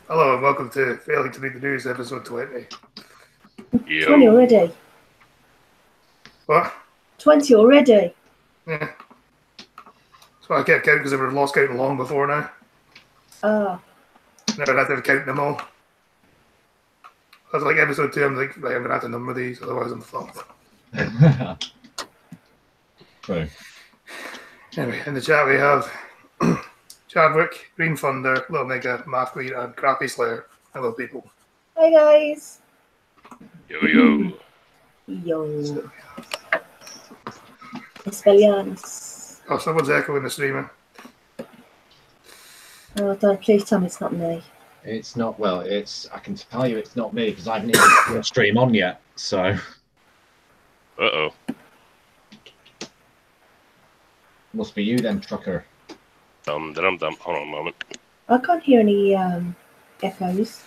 Hello and welcome to Failing to Read the News, episode 20. 20 already. What? 20 already. Yeah. That's why I kept counting because I would have lost counting long before now. Ah. Now I'd have to count them all. I was like, episode 2, I'm like, I'm going to have to number these, otherwise I'm fucked. True. Anyway, in the chat we have Chadwick, Green Thunder, Little Nigga, Math Queen, and Crappy Slayer. Hello, people. Hi, guys. Yo. Yo. Espelianos. Oh, someone's echoing the streaming. Oh, don't please tell me it's not me. It's not, well, I can tell you it's not me because I haven't even put the stream on yet, so. Uh-oh. Must be you then, trucker. Hold on a moment. I can't hear any echoes.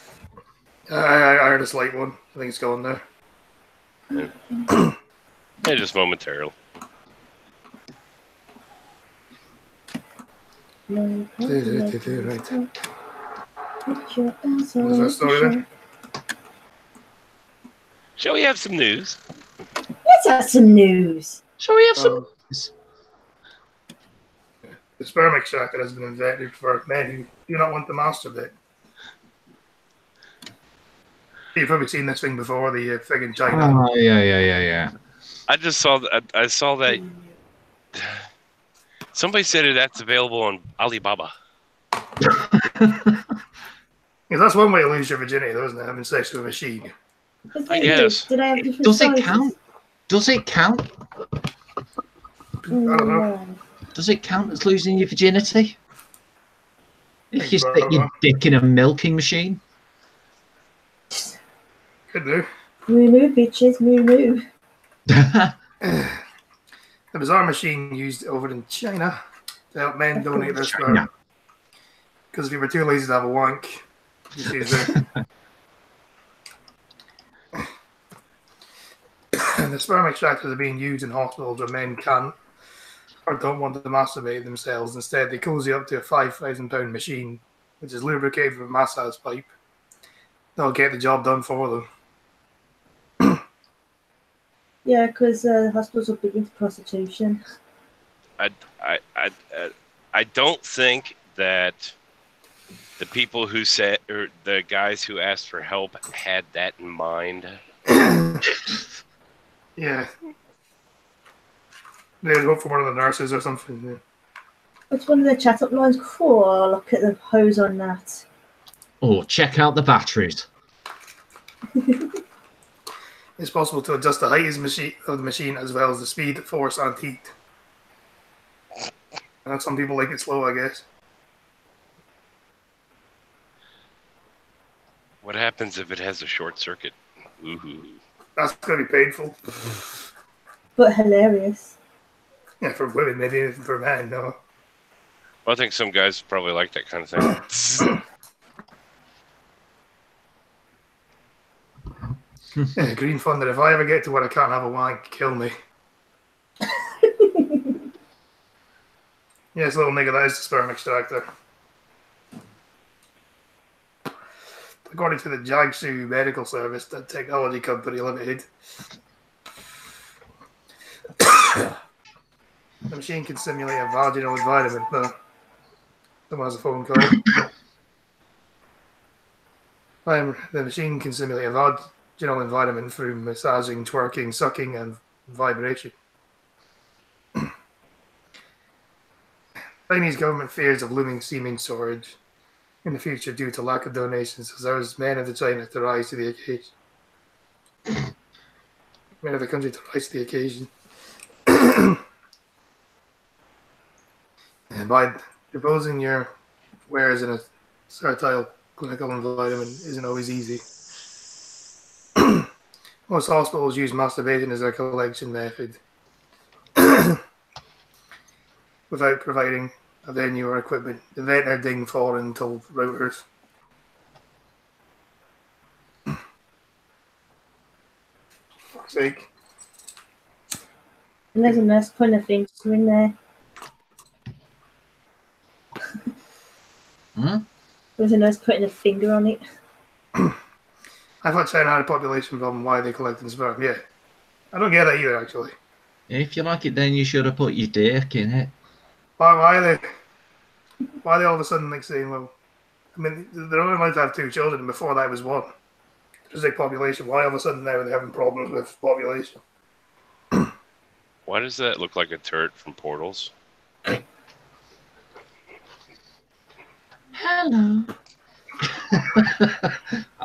I heard a slight one. I think it's going there. Yeah, just momentarily. No, Right. Put your ass Is that on story the there? Shall we have some news? Let's have some news. Shall we have some? The sperm extractor has been invented for men who do not want to masturbate. You've probably seen this thing before, the thing in China. Oh, yeah. I just saw that. I saw that. Somebody said that's available on Alibaba. Yeah, that's one way to lose your virginity, though, isn't it? Having sex with a machine. I guess. Did I have different Does it sizes? count? Does it count? I don't know. No. Does it count as losing your virginity? If you Think stick about your it. dick in a milking machine? Could do. Moo bitches, moo. The bizarre machine used over in China to help men donate their sperm. China. Because if you were too lazy to have a wank, you just use it. And the sperm extractors are being used in hospitals where men can't or don't want to masturbate themselves. Instead, they cozy up to a £5,000 machine, which is lubricated with a massage pipe. They'll get the job done for them. Yeah, because hospitals are big into prostitution. I don't think that the people who said, or the guys who asked for help, had that in mind. Yeah. They would hope for one of the nurses or something. Yeah. What's one of the chat up lines? Cool, look at the hose on that. Oh, check out the batteries. It's possible to adjust the height of the machine as well as the speed, force, and heat. And some people like it slow, I guess. What happens if it has a short circuit? Ooh. That's going to be painful. But hilarious. Yeah, for women, maybe for men, no. Well, I think some guys probably like that kind of thing. Yeah, Green Thunder, if I ever get to where I can't have a wank, kill me. Yes, little nigga, that is the sperm extractor. According to the Jiangsu Medical Service, the technology company limited, the machine can simulate a vaginal environment. No. Someone has a phone call. The machine can simulate a vaginal environment through massaging, twerking, sucking, and vibration. Chinese government fears of looming semen shortage in the future due to lack of donations, as there is men of the China to rise to the occasion. Men of the country to rise to the occasion. And by deposing your wares in a sterile clinical environment isn't always easy. Most hospitals use masturbation as their collection method without providing a venue or equipment. The vet are ding foreign told routers. Fuck's sake. And there's a nurse putting a finger in there. Hmm? was a nurse putting a finger on it. I thought China had a population problem. Why are they collecting sperm? Yeah. I don't get that either, actually. If you like it, then you should have put your dick in it. Why are they all of a sudden like saying, well, I mean, they're only allowed to have 2 children, and before that was 1. There's a population. Why all of a sudden now are they having problems with population? Why does that look like a turret from Portals? Hello.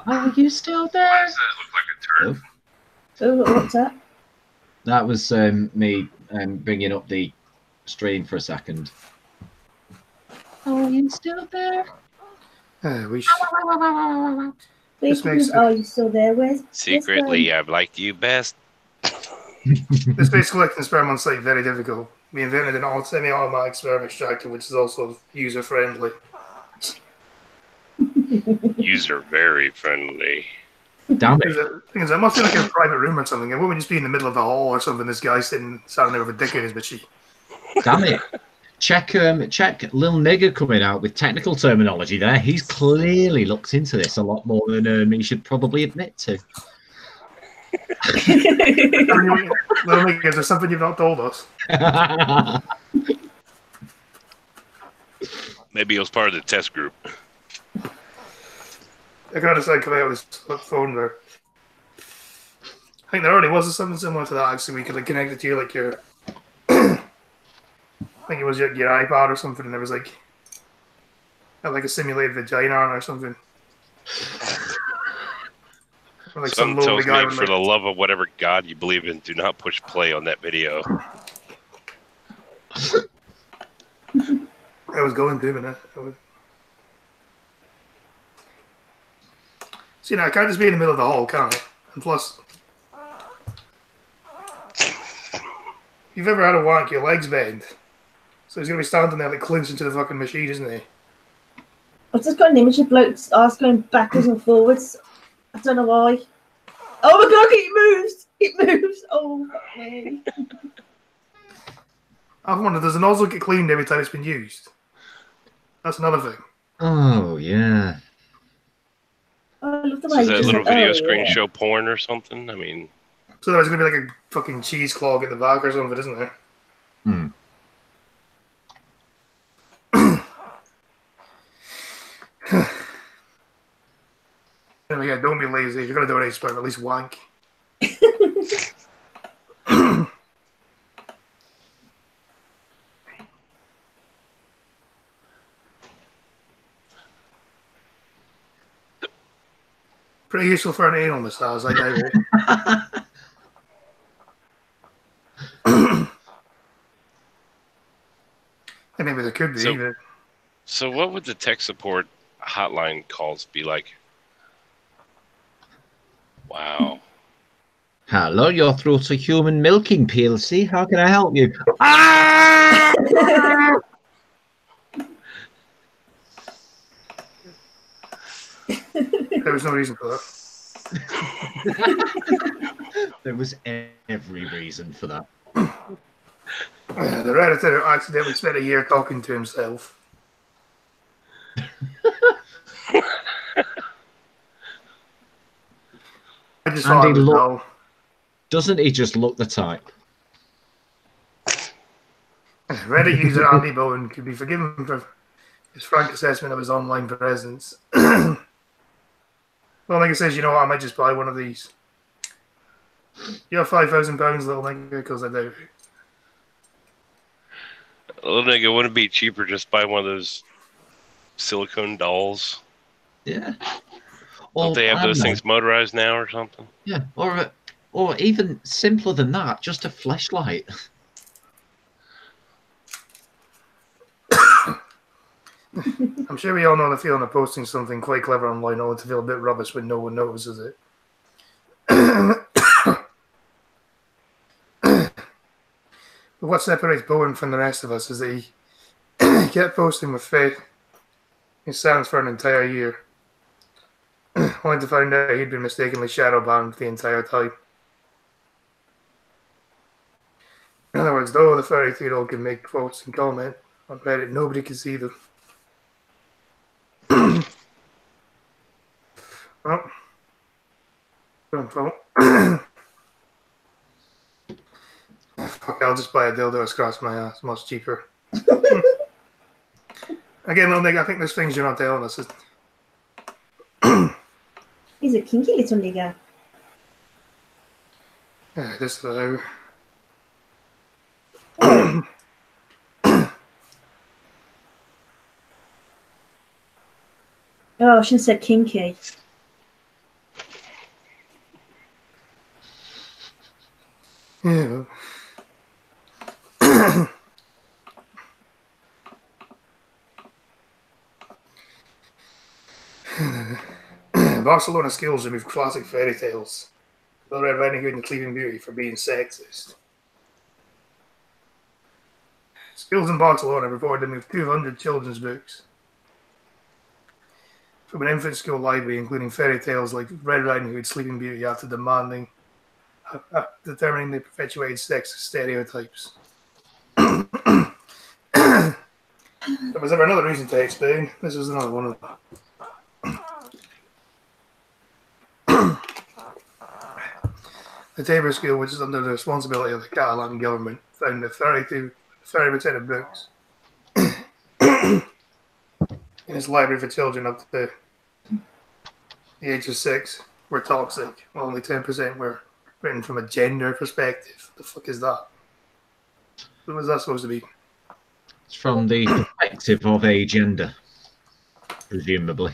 Are you still there? Why does that look like a turret? Oh, what's that? That was me bringing up the stream for a second. Are you still there? We should. Oh, you still there? Where's Secretly, I've liked you best. This makes collecting sperm on site very difficult. We invented an semi-automatic sperm extractor, which is also user-friendly. User very friendly. Damn it. It must be like a private room or something. It wouldn't just be in the middle of the hall or something. This guy standing there with a dick in his bitchy. Damn it. Check Lil Nigger coming out with technical terminology there. He's clearly looked into this a lot more than he should probably admit to. Little Nigger, is there something you've not told us? Maybe it was part of the test group. I gotta say, coming out with this phone there. I think there already was something similar to that, actually. We could like, connect it to your I think it was your iPod or something, and there was like a simulated vagina on it or something. Or, like, Something tells guy me, for the love of whatever God you believe in, do not push play on that video. I was going to, man. See, now, I can't just be in the middle of the hall, can I? And plus, if you've ever had a wank, your legs bend. So he's going to be standing there like clinching to the fucking machine, isn't he? I've just got an image of bloke's arse going backwards and forwards. I don't know why. Oh my god, it moves! It moves! Oh, fuck me. I wonder, does the nozzle get cleaned every time it's been used? That's another thing. Oh, yeah. Oh, I love the So way does you that just little said, video oh, screen yeah. show porn or something? I mean, So there's going to be like a fucking cheese clog at the back or something, isn't there? Hmm. Anyway, yeah, don't be lazy. If you're going to do an experiment, at least wank. Pretty useful for an anal massage, I doubt it. And maybe there could be. So- but so what would the tech support hotline calls be like? Wow. Hello, you're through to Human Milking PLC. How can I help you? Ah! there was no reason for that. There was every reason for that. The Redditor accidentally spent a year talking to himself. I just thought Andy, it was look- dull. Doesn't he just look the type? Reddit user Andy Bowen could be forgiven for his frank assessment of his online presence. Well, like it says, you know what, I might just buy one of these. You have £5,000, little nigga, because I do. Little nigga, wouldn't it be cheaper just buy one of those silicone dolls? Yeah. Don't they have I those don't know. things motorized now or something? Yeah, or even simpler than that, just a fleshlight. I'm sure we all know the feeling of posting something quite clever online only to feel a bit rubbish when no one notices it. But what separates Bowen from the rest of us is that he kept posting with faith in silence for an entire year, only to find out he'd been mistakenly shadow banned the entire time. In other words, though the fairy theodore can make quotes and comment on Reddit, nobody can see them. Well, don't vote. Fuck, I'll just buy a dildo across my ass. Much cheaper. Again, little nigga, I think there's things you're not telling us. He's a kinky little nigger. Yeah, this though. Oh, I shouldn't have said kinky. Yeah. Barcelona skills remove classic fairy tales. Little Red Riding Hood and Sleeping Beauty for being sexist. Skills in Barcelona reported to move 200 children's books from an infant school library, including fairy tales like Red Riding Hood, Sleeping Beauty, after determining they perpetuated sexist stereotypes. There was ever another reason to explain. This is another one of them. The Tabor School, which is under the responsibility of the Catalan government, found that 30% of books in its library for children up to the age of 6 were toxic, while only 10% were written from a gender perspective. The fuck is that? What was that supposed to be? It's from the perspective of a gender, presumably.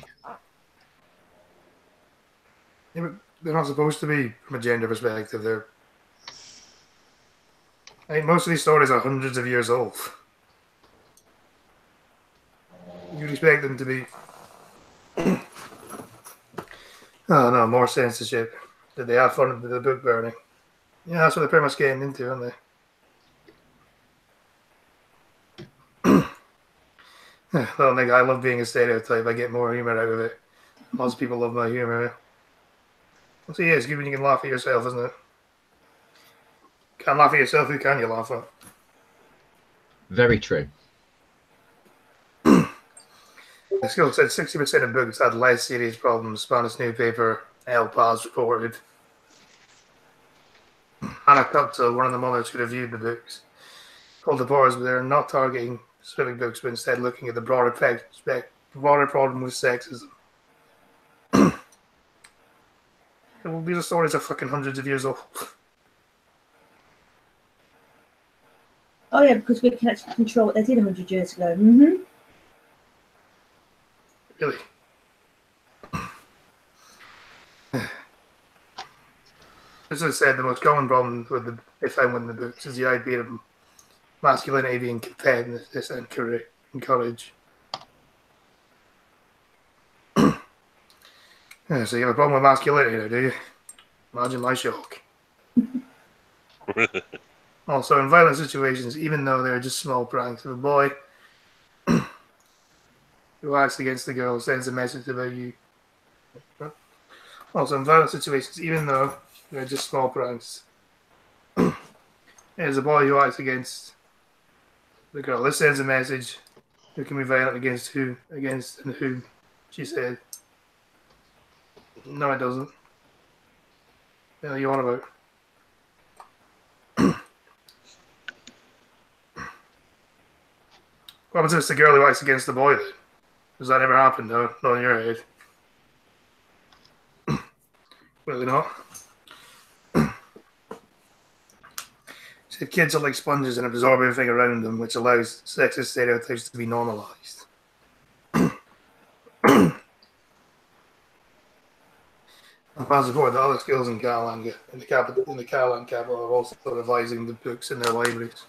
Yeah, but they're not supposed to be from a gender perspective. I think most of these stories are hundreds of years old. You'd expect them to be... Oh no, more censorship. Did they have fun with the book burning? Yeah, that's what they're pretty much getting into, aren't they? Little nigga, I love being a stereotype. I get more humor out of it. Most people love my humor. So yeah, it's good when you can laugh at yourself, isn't it? Can't laugh at yourself, who can you laugh at? Very true. The school said 60% of books had less serious problems. Spanish newspaper El Paz reported. Ana Cupta, one of the mothers who reviewed the books, told the boys they're not targeting specific books, but instead looking at the broader problem with sexism. These are stories are fucking hundreds of years old. Oh yeah, because we can actually control what they did 100 years ago. Mm-hmm. Really? As I said, the most common problem with they found with the books is the idea of masculinity being competitiveness and courage. Yeah, so you have a problem with masculinity now, do you? Imagine my shock. Also, in violent situations, even though they're just small pranks, if a boy who acts against the girl sends a message about you. Also, in violent situations, even though they're just small pranks, there's a boy who acts against the girl. This sends a message who can be violent against who, she said. No, it doesn't. What the hell are you on about? What happens if it's the girl who acts against the boy then? Does that ever happen? No, not in your head. Really not. Said kids are like sponges and absorb everything around them, which allows sexist stereotypes to be normalized. I'm proud to support the other schools in Catalan capital are also revising the books in their libraries.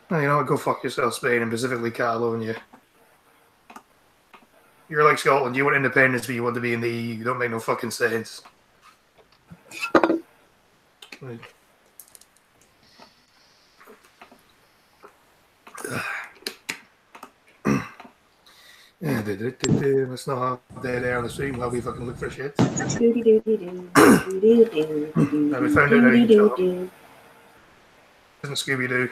Well, you know what? Go fuck yourself, Spain, and specifically Catalonia. You're like Scotland. You want independence, but you want to be in the EU. You don't make no fucking sense. Right. Yeah, let's not have dead air on the street while we fucking look for shit. Now we found out how you can tell. Isn't Scooby-Doo.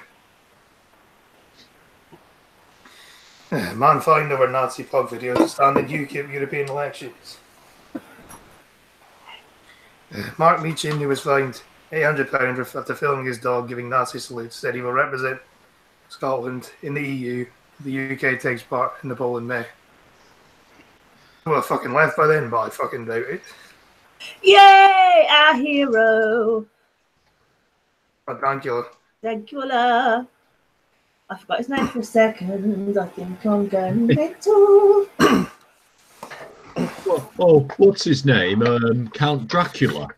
Man fined over Nazi pub videos to stand in European elections. Mark Meechin, who was fined £800 after filming his dog giving Nazi salutes, said he will represent Scotland in the EU. The UK takes part in the poll in May. I would have fucking left by then, but I fucking doubt it. Yay, our hero. But Dankula. Dankula. I forgot his name for a second. I think I'm going mental. Oh, what's his name? Count Dracula.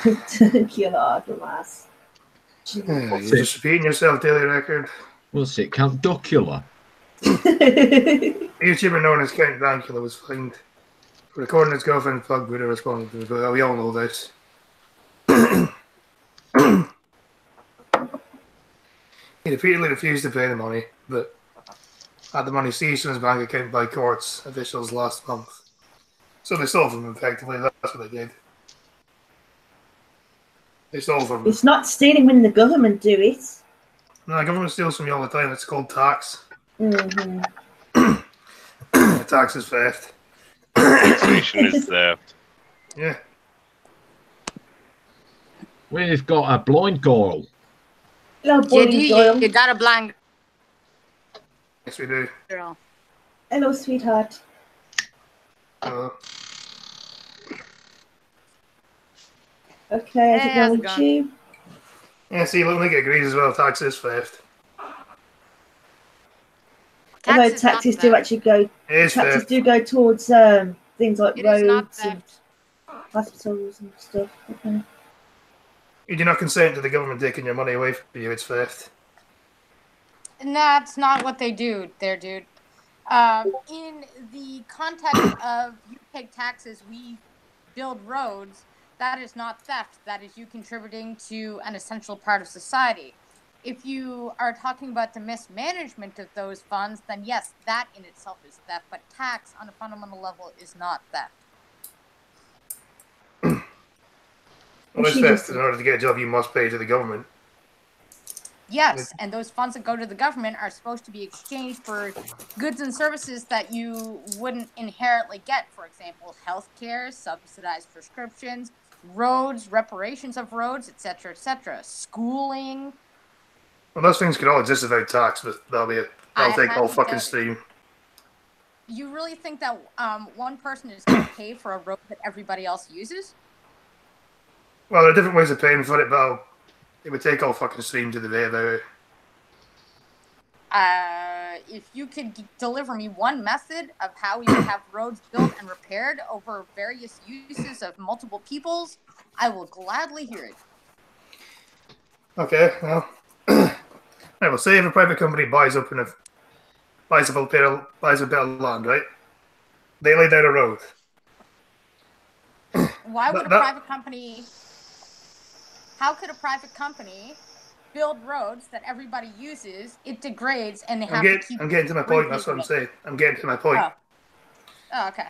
Dankula, the last. You're just repeating yourself, Daily Record. What's it? Count Duckula. YouTuber known as Count Dankula was fined for recording his girlfriend's pug Buddha responding to it, but we all know this. He repeatedly refused to pay the money, but had the money seized from his bank account by courts officials last month. So they stole from him, effectively. That's what they did. They stole from him. It's not stealing when the government do it. No, the government steals from you all the time. It's called tax. Mm-hmm. Tax is theft. Taxation is theft. Yeah. We've got a blind girl. Hello, boy, You got a blind Yes, we do. girl. Hello, sweetheart. Okay, Hey, how's how's it it going with you? Yeah, see, look, Nick agrees as well. Tax is theft. Although Tax is not taxes do theft. actually go. It is Taxes theft. do go towards things like It is not roads and theft. hospitals and stuff. Okay. You do not consent to the government taking your money away from you. It's theft. That's not what they do there, dude. In the context of you pay taxes, we build roads, that is not theft. That is you contributing to an essential part of society. If you are talking about the mismanagement of those funds, then yes, that in itself is theft. But tax on a fundamental level is not theft. Well, it's theft. In order to get a job, you must pay to the government. Yes, and those funds that go to the government are supposed to be exchanged for goods and services that you wouldn't inherently get. For example, healthcare, subsidized prescriptions, roads, reparations of roads, etc., etc. Schooling. Well, those things could all exist without tax, but that'll be it. That'll I take all haven't fucking done- steam. You really think that one person is going to pay for a road that everybody else uses? Well, there are different ways of paying for it, but it would take all fucking stream to the day about it. If you could deliver me one method of how we would have roads built and repaired over various uses of multiple peoples, I will gladly hear it. Okay, well, right, well, say if a private company buys a bit of land, right? They lay down a road. Why would a That- private company? How could a private company build roads that everybody uses? It degrades, and they have to keep. I'm getting to my point. That's what I'm saying. I'm getting to my point. Oh, okay.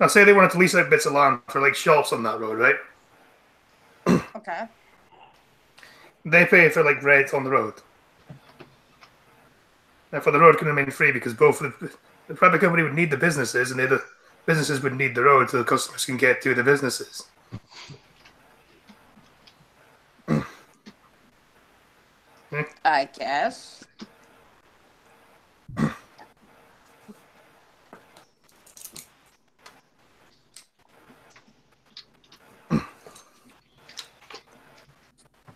Now, say they wanted to lease out bits of land for like shops on that road, right? Okay. They pay for like rent on the road. Therefore, the road can remain free because both the private company would need the businesses, and the other businesses would need the road so the customers can get to the businesses. I guess.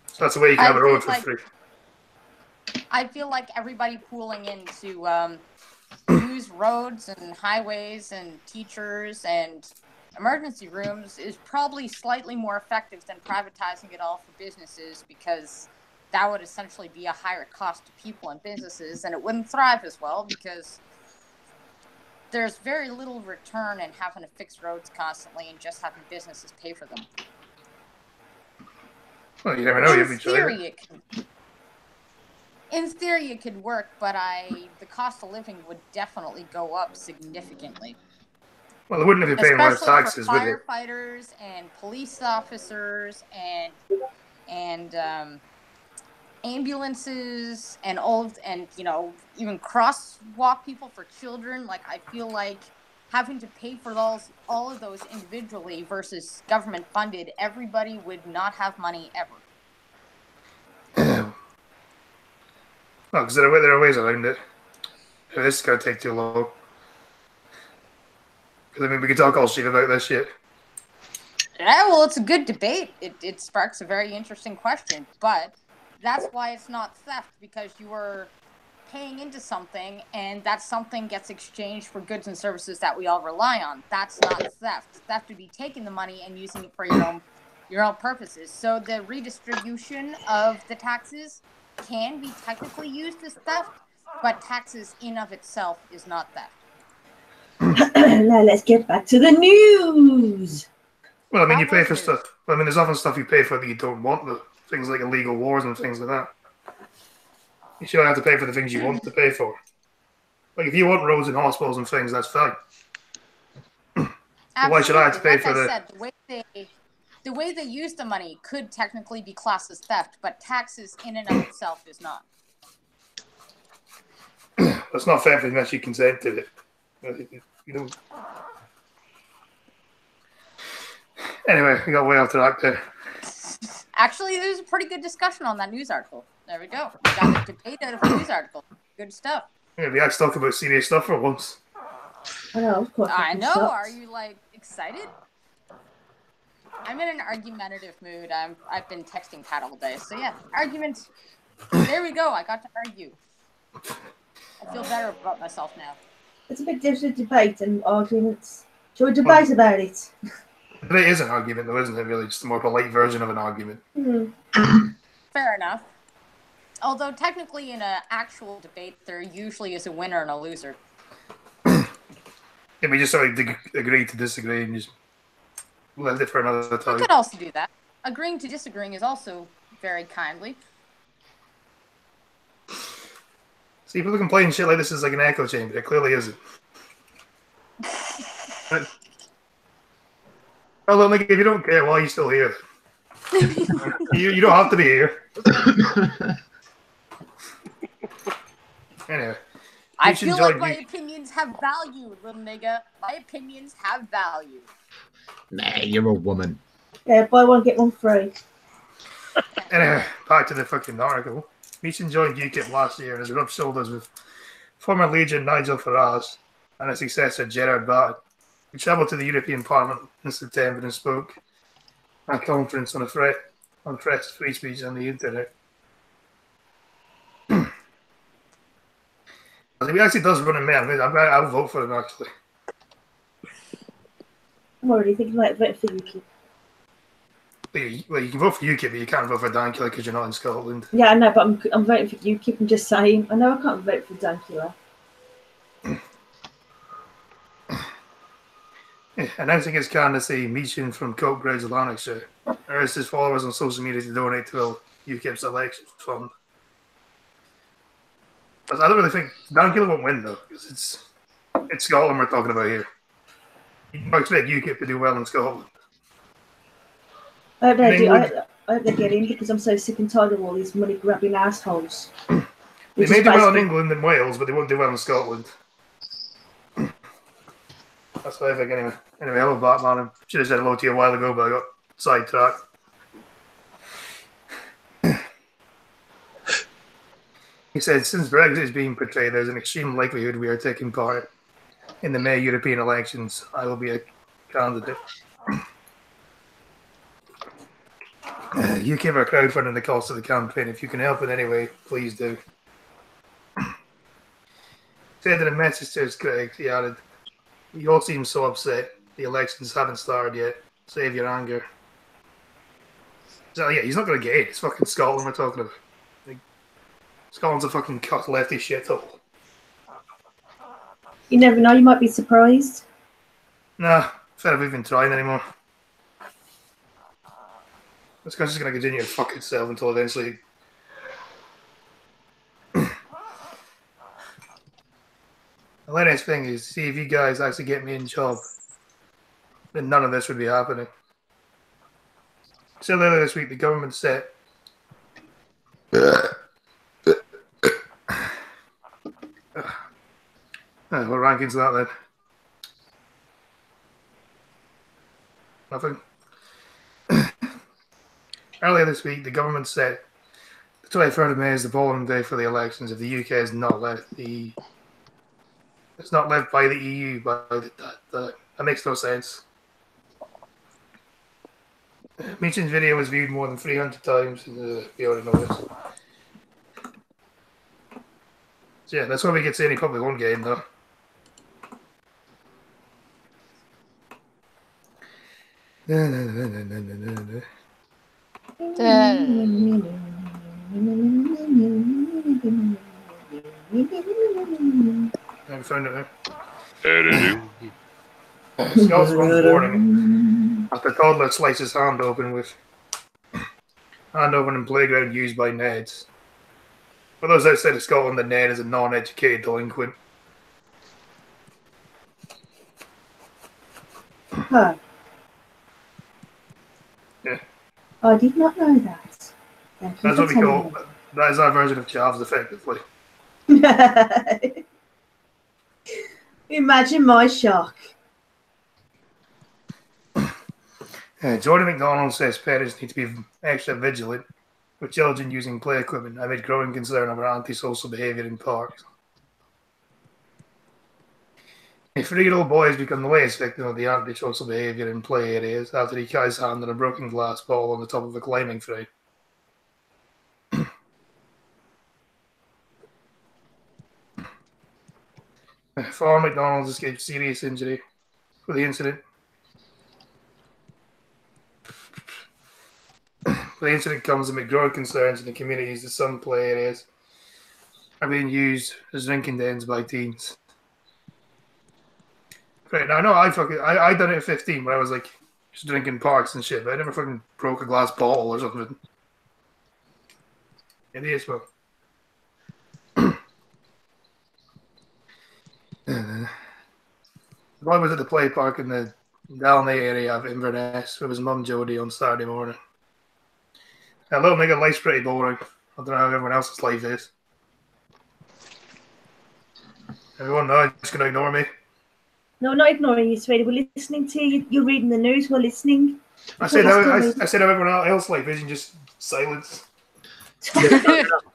So that's the way you can I have a road feel for like- free. I feel like everybody pooling in to use roads and highways and teachers and emergency rooms is probably slightly more effective than privatizing it all for businesses, because that would essentially be a higher cost to people and businesses, and it wouldn't thrive as well because there's very little return in having to fix roads constantly and just having businesses pay for them. Well, you never know. In You've been trying. theory, it could work, but the cost of living would definitely go up significantly. Well, they wouldn't if you're paying more Especially taxes, for would they? firefighters and police officers and ambulances and even crosswalk people for children. Like, I feel like having to pay for all of those individually versus government funded, everybody would not have money ever. Well, because there are ways around it. This is going to take too long. Because, I mean, we could talk all shit about this shit. Yeah, well, it's a good debate. It sparks a very interesting question, but that's why it's not theft, because you are paying into something, and that something gets exchanged for goods and services that we all rely on. That's not theft. Theft would be taking the money and using it for your own purposes. So the redistribution of the taxes can be technically used as theft, but taxes in of itself is not theft. Now let's get back to the news. Well, I mean, you pay for stuff. I mean, there's often stuff you pay for that you don't want, though. Things like illegal wars and things like that. You shouldn't have to pay for the things you want to pay for. Like, if you want roads and hospitals and things, that's fine. Why should I have to pay for the... The way they use the money could technically be classed as theft, but taxes in and of itself is not. That's not theft unless you consent to it. You don't... Anyway, we got way off track there. Actually, there's a pretty good discussion on that news article. There we go. We got a debate out of a news article. Good stuff. Yeah, we actually talk about serious stuff for once. I know, of course. I know. Are you, like, excited? I'm in an argumentative mood. I've been texting Pat all day. So, yeah, arguments. There we go. I got to argue. I feel better about myself now. It's a bit different debate and arguments. Shall we debate about it? It is an argument, though, isn't it? Really, just a more polite version of an argument. Fair enough. Although technically, in an actual debate, there usually is a winner and a loser. Yeah, we just sort of agree to disagree and just let it for another time. You could also do that. Agreeing to disagreeing is also very kindly. See, people complain shit like this is like an echo chamber. It clearly isn't. Although, like, if you don't care, why are you still here? you don't have to be here. Anyway. I feel like my opinions have value, little nigga. My opinions have value. Nah, you're a woman. Yeah, buy one, get one free. Anyway, back to the fucking article. Meechin joined UKIP last year and has rubbed shoulders with former Legion Nigel Farage and his successor Gerard Batten. He travelled to the European Parliament in September and spoke at a conference on threat to free speech on the internet. He actually does run in Mail. I'll vote for him, actually. I'm already thinking about voting for UKIP. Well, you can vote for UKIP, but you can't vote for Dankula because you're not in Scotland. Yeah, I know, but I'm voting for UKIP. I'm just saying. I know I can't vote for Dankula. Announcing his candidacy, Meechin from Coatbridge, Lanarkshire, urged his followers on social media to donate to UKIP's election fund. But I don't really think Dankula won't win, though, because it's Scotland we're talking about here. You can expect UKIP to do well in Scotland. I hope they get in because I'm so sick and tired of all these money grabbing assholes. They may do well in England and Wales, but they won't do well in Scotland. That's what I think, anyway. Anyway, hello, Batman. I should have said hello to you a while ago, but I got sidetracked. He said, since Brexit is being portrayed, there's an extreme likelihood we are taking part in the May European elections. I will be a candidate. UKIP are crowdfunding the cost of the campaign. If you can help in any way, please do. Said in a message to his critics, he added, "You all seem so upset. The elections haven't started yet. Save your anger." So yeah, he's not going to get it. It's fucking Scotland we're talking about. Like, Scotland's a fucking cut lefty shithole. You never know. You might be surprised. Nah, fed up even trying anymore. This guy's just going to continue to fuck itself until eventually... The latest thing is, see if you guys actually get me in job, then none of this would be happening. So earlier this week, the government set... what ranking's that then? Nothing. Earlier this week, the government said the 23rd of May is the polling day for the elections if the UK is not left the it's not left by the EU. That makes no sense. Meechan's video was viewed more than 300 times. We already know this. So yeah, that's why we get to any public one game though. I found it now. Scott's one warning after toddler slices hand open in playground used by Neds. For those outside of Scotland, the Ned is a non-educated delinquent. Huh. Yeah. I did not know that. That's what we call. That is our version of Chavs, effectively. Imagine my shock. Jordan McDonald says parents need to be extra vigilant with children using play equipment amid growing concern over antisocial behaviour in parks. A 3-year-old boy has become the latest victim of the antisocial behaviour in play areas after he cut his hand on a broken glass ball on the top of a climbing frame. Farm McDonald's escaped serious injury for the incident. The incident comes amid growing concerns in the communities that some play areas are being used as drinking dens by teens. Right, now I know I done it at 15 when I was like just drinking parks and shit, but I never fucking broke a glass bottle or something. It is well. The boy was at the play park in the Dalney area of Inverness with his mum Jodie on Saturday morning. A little nigga, life's pretty boring. I don't know how everyone else's life is. Everyone knows just gonna ignore me. No, not ignoring you, sweetie. We're listening to you. You're reading the news. We're listening. I said how everyone else's life is, and just silence.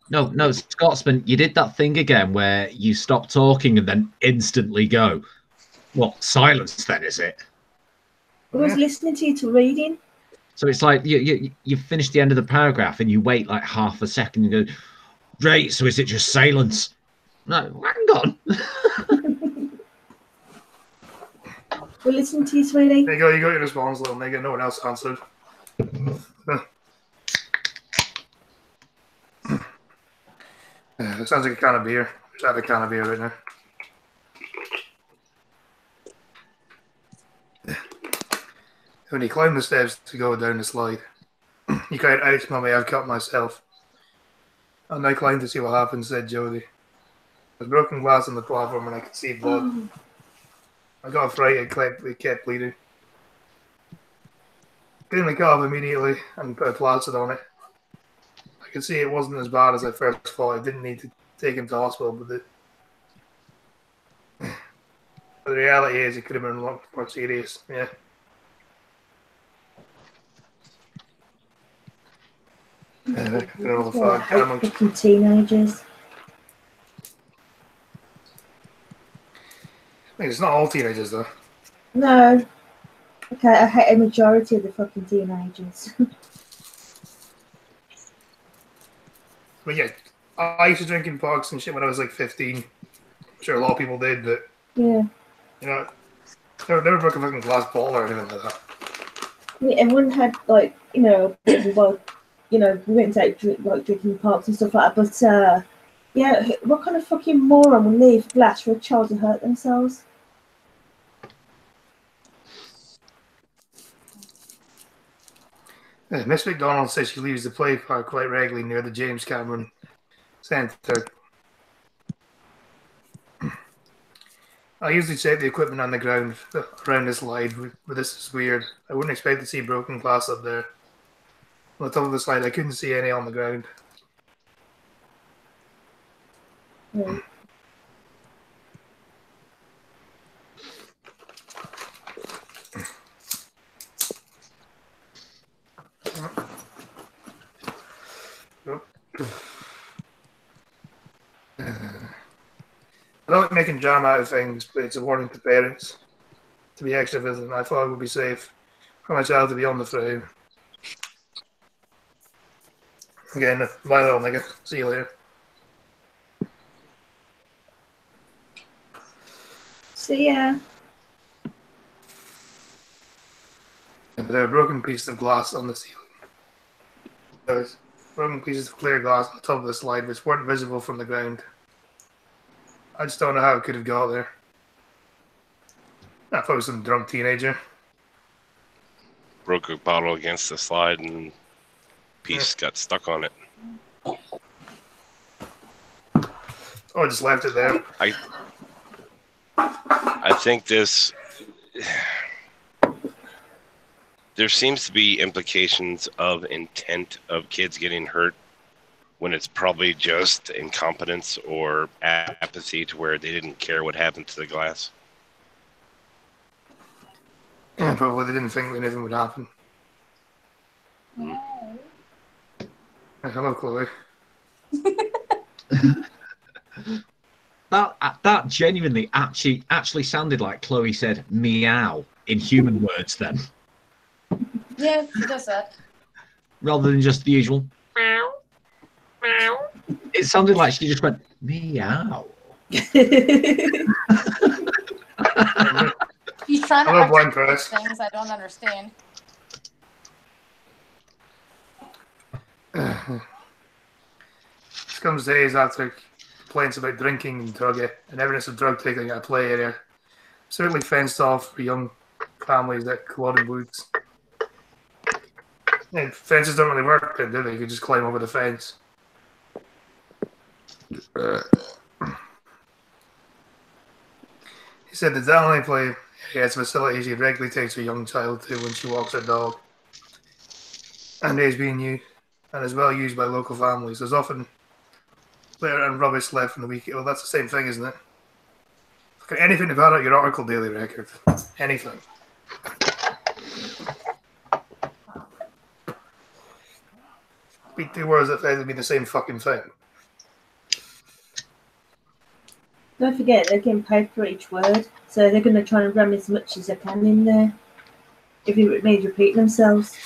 No, Scotsman, you did that thing again where you stop talking and then instantly go. What, silence then, is it? I was listening to you to reading. So it's like you finish the end of the paragraph and you wait like half a second and go, right, so is it just silence? No, hang on. We're listening to you, sweetie. There you go, you got your response, little nigga. No one else answered. It sounds like a can of beer. Just have a can of beer right now. When he climbed the steps to go down the slide, he cried, "Ouch, mummy, I've cut myself." And I climbed to see what happened, said Jodie. There's broken glass on the platform and I could see blood. I got a fright, it kept bleeding. Cleaned the car up immediately and put a placid on it. I could see it wasn't as bad as I first thought. I didn't need to take him to hospital, but the reality is it could have been a lot more serious, yeah. Fucking teenagers. It's not all teenagers though. No. Okay, I hate a majority of the fucking teenagers. But yeah, I used to drink in parks and shit when I was like 15. I'm sure a lot of people did, but yeah. You know, never broke a fucking glass bottle or anything like that. Yeah, everyone had like, you know, well, you know, we went to like drinking parks and stuff like that, but yeah, what kind of fucking moron would leave glass for a child to hurt themselves? Miss McDonald says she leaves the play park quite regularly near the James Cameron Centre. I usually check the equipment on the ground around this slide, but this is weird. I wouldn't expect to see broken glass up there. On the top of the slide, I couldn't see any on the ground. Yeah. don't like making jam out of things, but it's a warning to parents to be extra vigilant. I thought it would be safe for my child to be on the frame. Again, bye little nigga. See you later. See ya. There are broken pieces of glass on the ceiling. There was broken pieces of clear glass on the top of the slide which weren't visible from the ground. I just don't know how it could have got there. I thought it was some drunk teenager. Broke a bottle against the slide and piece got stuck on it. Oh, I just left it there. I think this. There seems to be implications of intent of kids getting hurt when it's probably just incompetence or apathy to where they didn't care what happened to the glass. Yeah, probably they didn't think anything would happen. Hello, Chloe. That genuinely actually sounded like Chloe said meow in human words then. Yeah, she does that. Rather than just the usual meow, meow. It sounded like she just went meow. She's trying to I love wine articulate press. things I don't understand. This comes days after complaints about drinking and drug and evidence of drug taking at a play area. Certainly fenced off for young families at Culloden Woods. Yeah, fences don't really work then, do they? You can just climb over the fence. He said the Downley play has facilities she regularly takes her young child to when she walks her dog. And is being used and is well used by local families. There's often litter and rubbish left from the weekend. Well, that's the same thing, isn't it? Look at anything about it, your article daily record. Anything. Speak two words that effectively mean the same fucking thing. Don't forget, they're getting paid for each word, so they're going to try and ram as much as they can in there. If it means repeating themselves.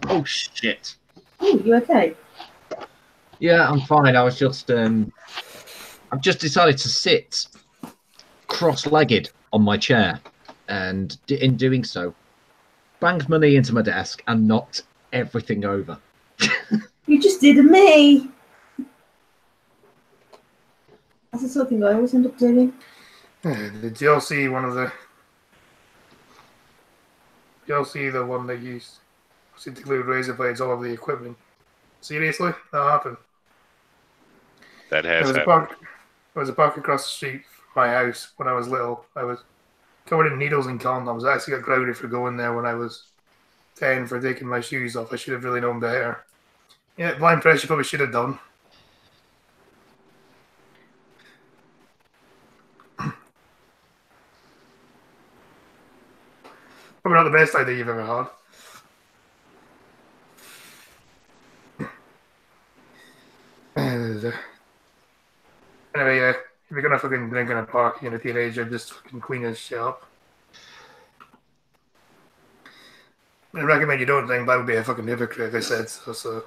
Oh shit. Oh, you okay? Yeah, I'm fine. I was just I've just decided to sit cross-legged on my chair, and in doing so, banged my knee into my desk and knocked everything over. You just did to me. That's the sort of thing I always end up doing. Did you all see one of the... Did you all see the one they used to glue razor blades all over the equipment? Seriously? That happened. That There has was, happened. there was a park across the street from my house when I was little. I was covered in needles and condoms. I actually got grounded for going there when I was 10 for taking my shoes off. I should have really known better. Yeah, blind pressure probably should have done. Probably not the best idea you've ever had. Anyway, if you're gonna fucking drink in a park, you're a teenager, just fucking clean your shit up. I recommend you don't drink, but I would be a fucking hypocrite if I said so.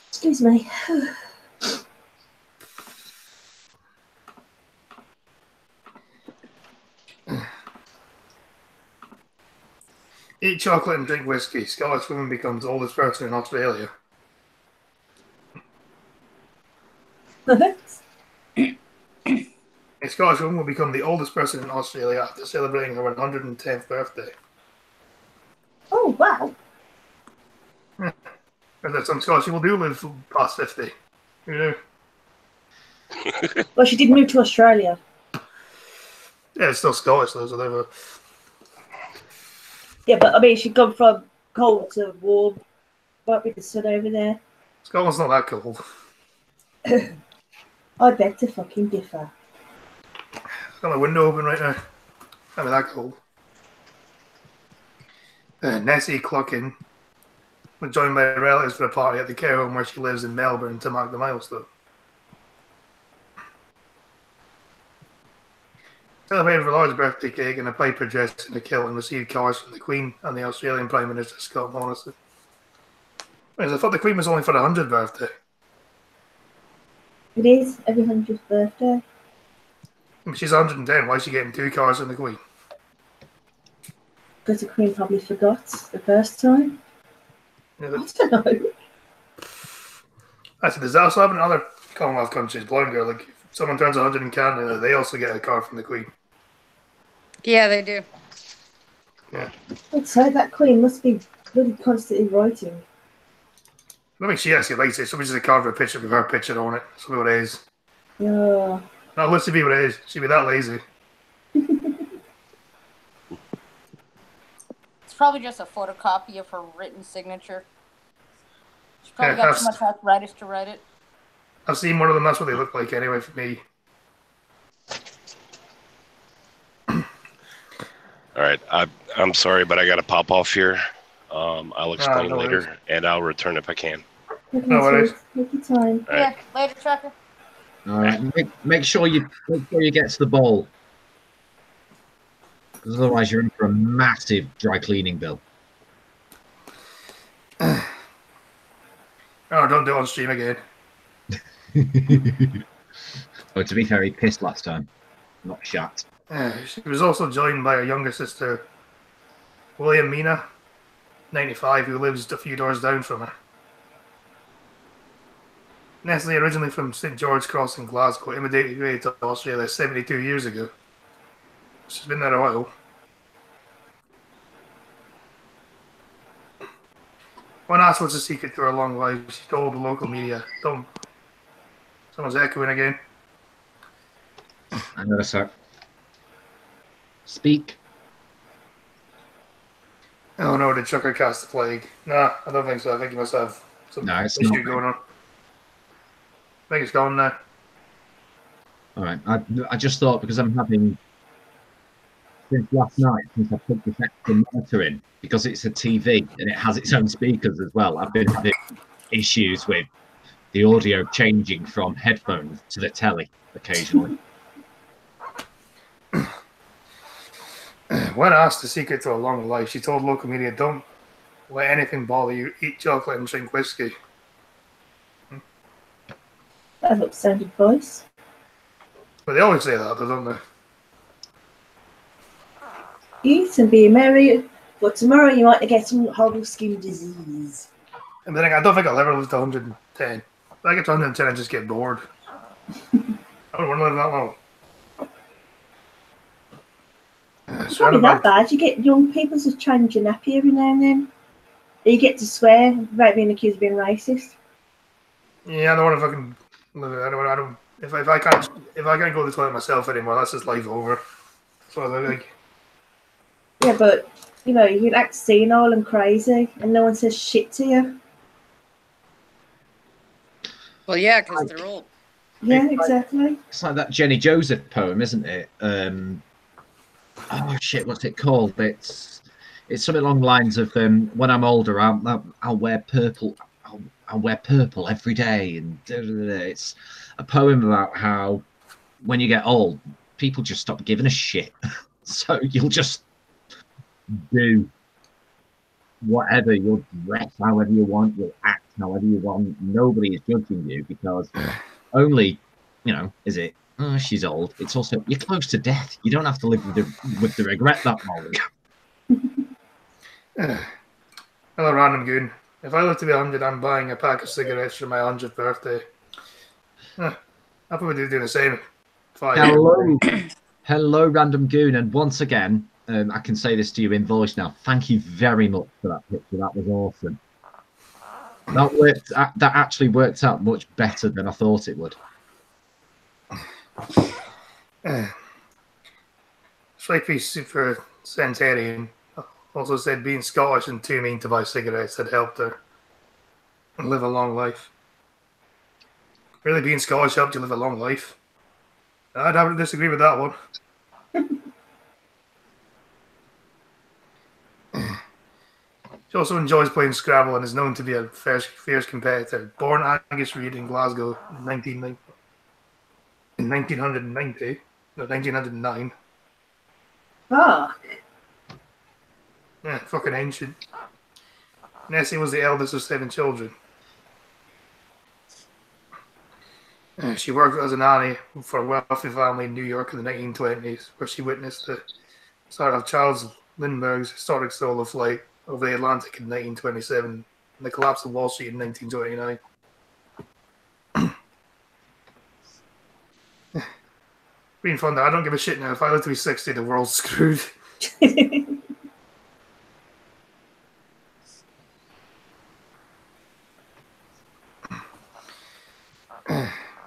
Excuse me. Eat chocolate and drink whiskey. Scottish woman becomes the oldest person in Australia. A Scottish woman will become the oldest person in Australia after celebrating her 110th birthday. Oh, wow. And that some Scottish people do live past 50. You know? Well, she did move to Australia. Yeah, it's still Scottish though, so they've Yeah, but I mean, she'd gone from cold to warm. Might be the sun over there. Scotland's not that cold. I beg to fucking differ. I've got my window open right now. Not that cold. Nessie Cluckin was joined by relatives for a party at the care home where she lives in Melbourne to mark the milestone. Celebrated with a large birthday cake and a piper dressed in a kilt and received cards from the Queen and the Australian Prime Minister Scott Morrison. I thought the Queen was only for the 100th birthday. It is every 100th birthday. But she's 110. Why is she getting 2 cards from the Queen? Because the Queen probably forgot the first time. Yeah, I don't know. I said, does that also happen in other Commonwealth countries? Blind girl, like if someone turns 100 in Canada, they also get a card from the Queen. Yeah, they do. Yeah. I'd say that Queen must be really constantly writing. I think she actually likes it. Somebody just a card with a picture with her picture on it. That's what it is. Yeah. Not let's see what it is. She'd be that lazy. It's probably just a photocopy of her written signature. She probably Yeah, got too much arthritis to write it. I've seen one of them. That's what they look like anyway for me. All right, I'm sorry, but I got to pop off here. I'll explain no later, worries. and I'll return if I can. Okay, No worries. so take your time. All right. Yeah, later, Trucker. All right, make sure you get to the bowl, because otherwise you're in for a massive dry cleaning bill. Oh, don't do it on stream again. Oh, to be fair, he pissed last time, not shot. She was also joined by her younger sister, Williamina, 95, who lives a few doors down from her. Nestle, originally from St George Cross in Glasgow, immigrated to Australia 72 years ago. She's been there a while. When asked what's the secret to her long life, she told the local media, "Don't." Someone's echoing again. I know, sir. Speak. Oh no, did Chucker cast the plague? Nah, I don't think so. I think he must have some No, it's issue not. going on. I think it's gone now. All right. I just thought, because I'm having, since last night, since I put this extra monitor in, because it's a TV and it has its own speakers as well, I've been having issues with the audio changing from headphones to the telly occasionally. When asked the secret to a long life, she told local media, "Don't let anything bother you. Eat chocolate and drink whiskey." That's upset advice. But they always say that, don't they? Eat and be merry, but tomorrow you might get some horrible skin disease. And then I don't think I'll ever live to 110. If I get to 110, I just get bored. I don't want to live that long. It's not that bad. You get young people to change your nappy every now and then. You get to swear without being accused of being racist. Yeah, I don't want to fucking live it. I don't. If I can't go to the toilet myself anymore, that's just life over. That's what I think. Yeah, but you know, you can act senile and crazy, and no one says shit to you. Well, yeah, because they're old. Yeah, exactly. It's like that Jenny Joseph poem, isn't it? Oh shit, what's it called? It's something along the lines of when I'm older, I'll wear purple. I'll wear purple every day, and it's a poem about how when you get old, people just stop giving a shit. So you'll just do whatever. You'll dress however you want. You'll act however you want. Nobody is judging you because only, is it? Oh, she's old. It's also, you're close to death. You don't have to live with the regret that long. Hello, random goon. If I live to be 100, I'm buying a pack of cigarettes for my 100th birthday. I'll probably do the same. 5 years. Hello, random goon. And once again, I can say this to you in voice now. Thank you very much for that picture. That was awesome. That actually worked out much better than I thought it would. Stripey Super Centurion also said being Scottish and too mean to buy cigarettes had helped her live a long life. Really, being Scottish helped you live a long life? I'd have to disagree with that one. She also enjoys playing Scrabble and is known to be a fierce competitor. Born Angus Reid in Glasgow in 1990, no, 1909. Ah, Yeah, fucking ancient. Nessie was the eldest of 7 children. She worked as a nanny for a wealthy family in New York in the 1920s, where she witnessed the start of Charles Lindbergh's historic solo flight over the Atlantic in 1927 and the collapse of Wall Street in 1929. Being fun though, I don't give a shit now. If I live to be 60, the world's screwed.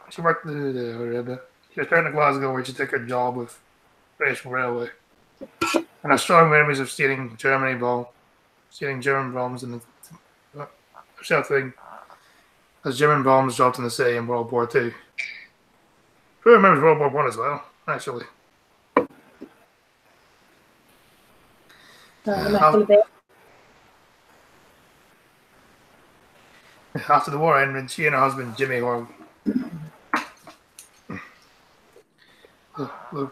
She worked she returned to Glasgow where she took her job with British Railway. And has strong memories of stealing German bombs and sheltering as German bombs dropped in the city in World War II. Who remembers World War One as well, actually? After the war ended, she and her husband Jimmy were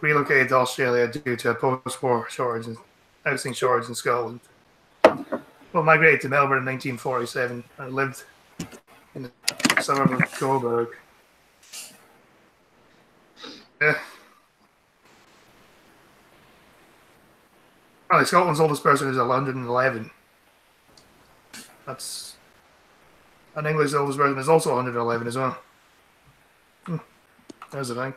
relocated to Australia due to a post-war housing shortage in Scotland. Well, migrated to Melbourne in 1947 and lived in the suburb of Coburg. Yeah. Well, Scotland's oldest person is 111. That's an English oldest person is also 111 as well. There's the thing.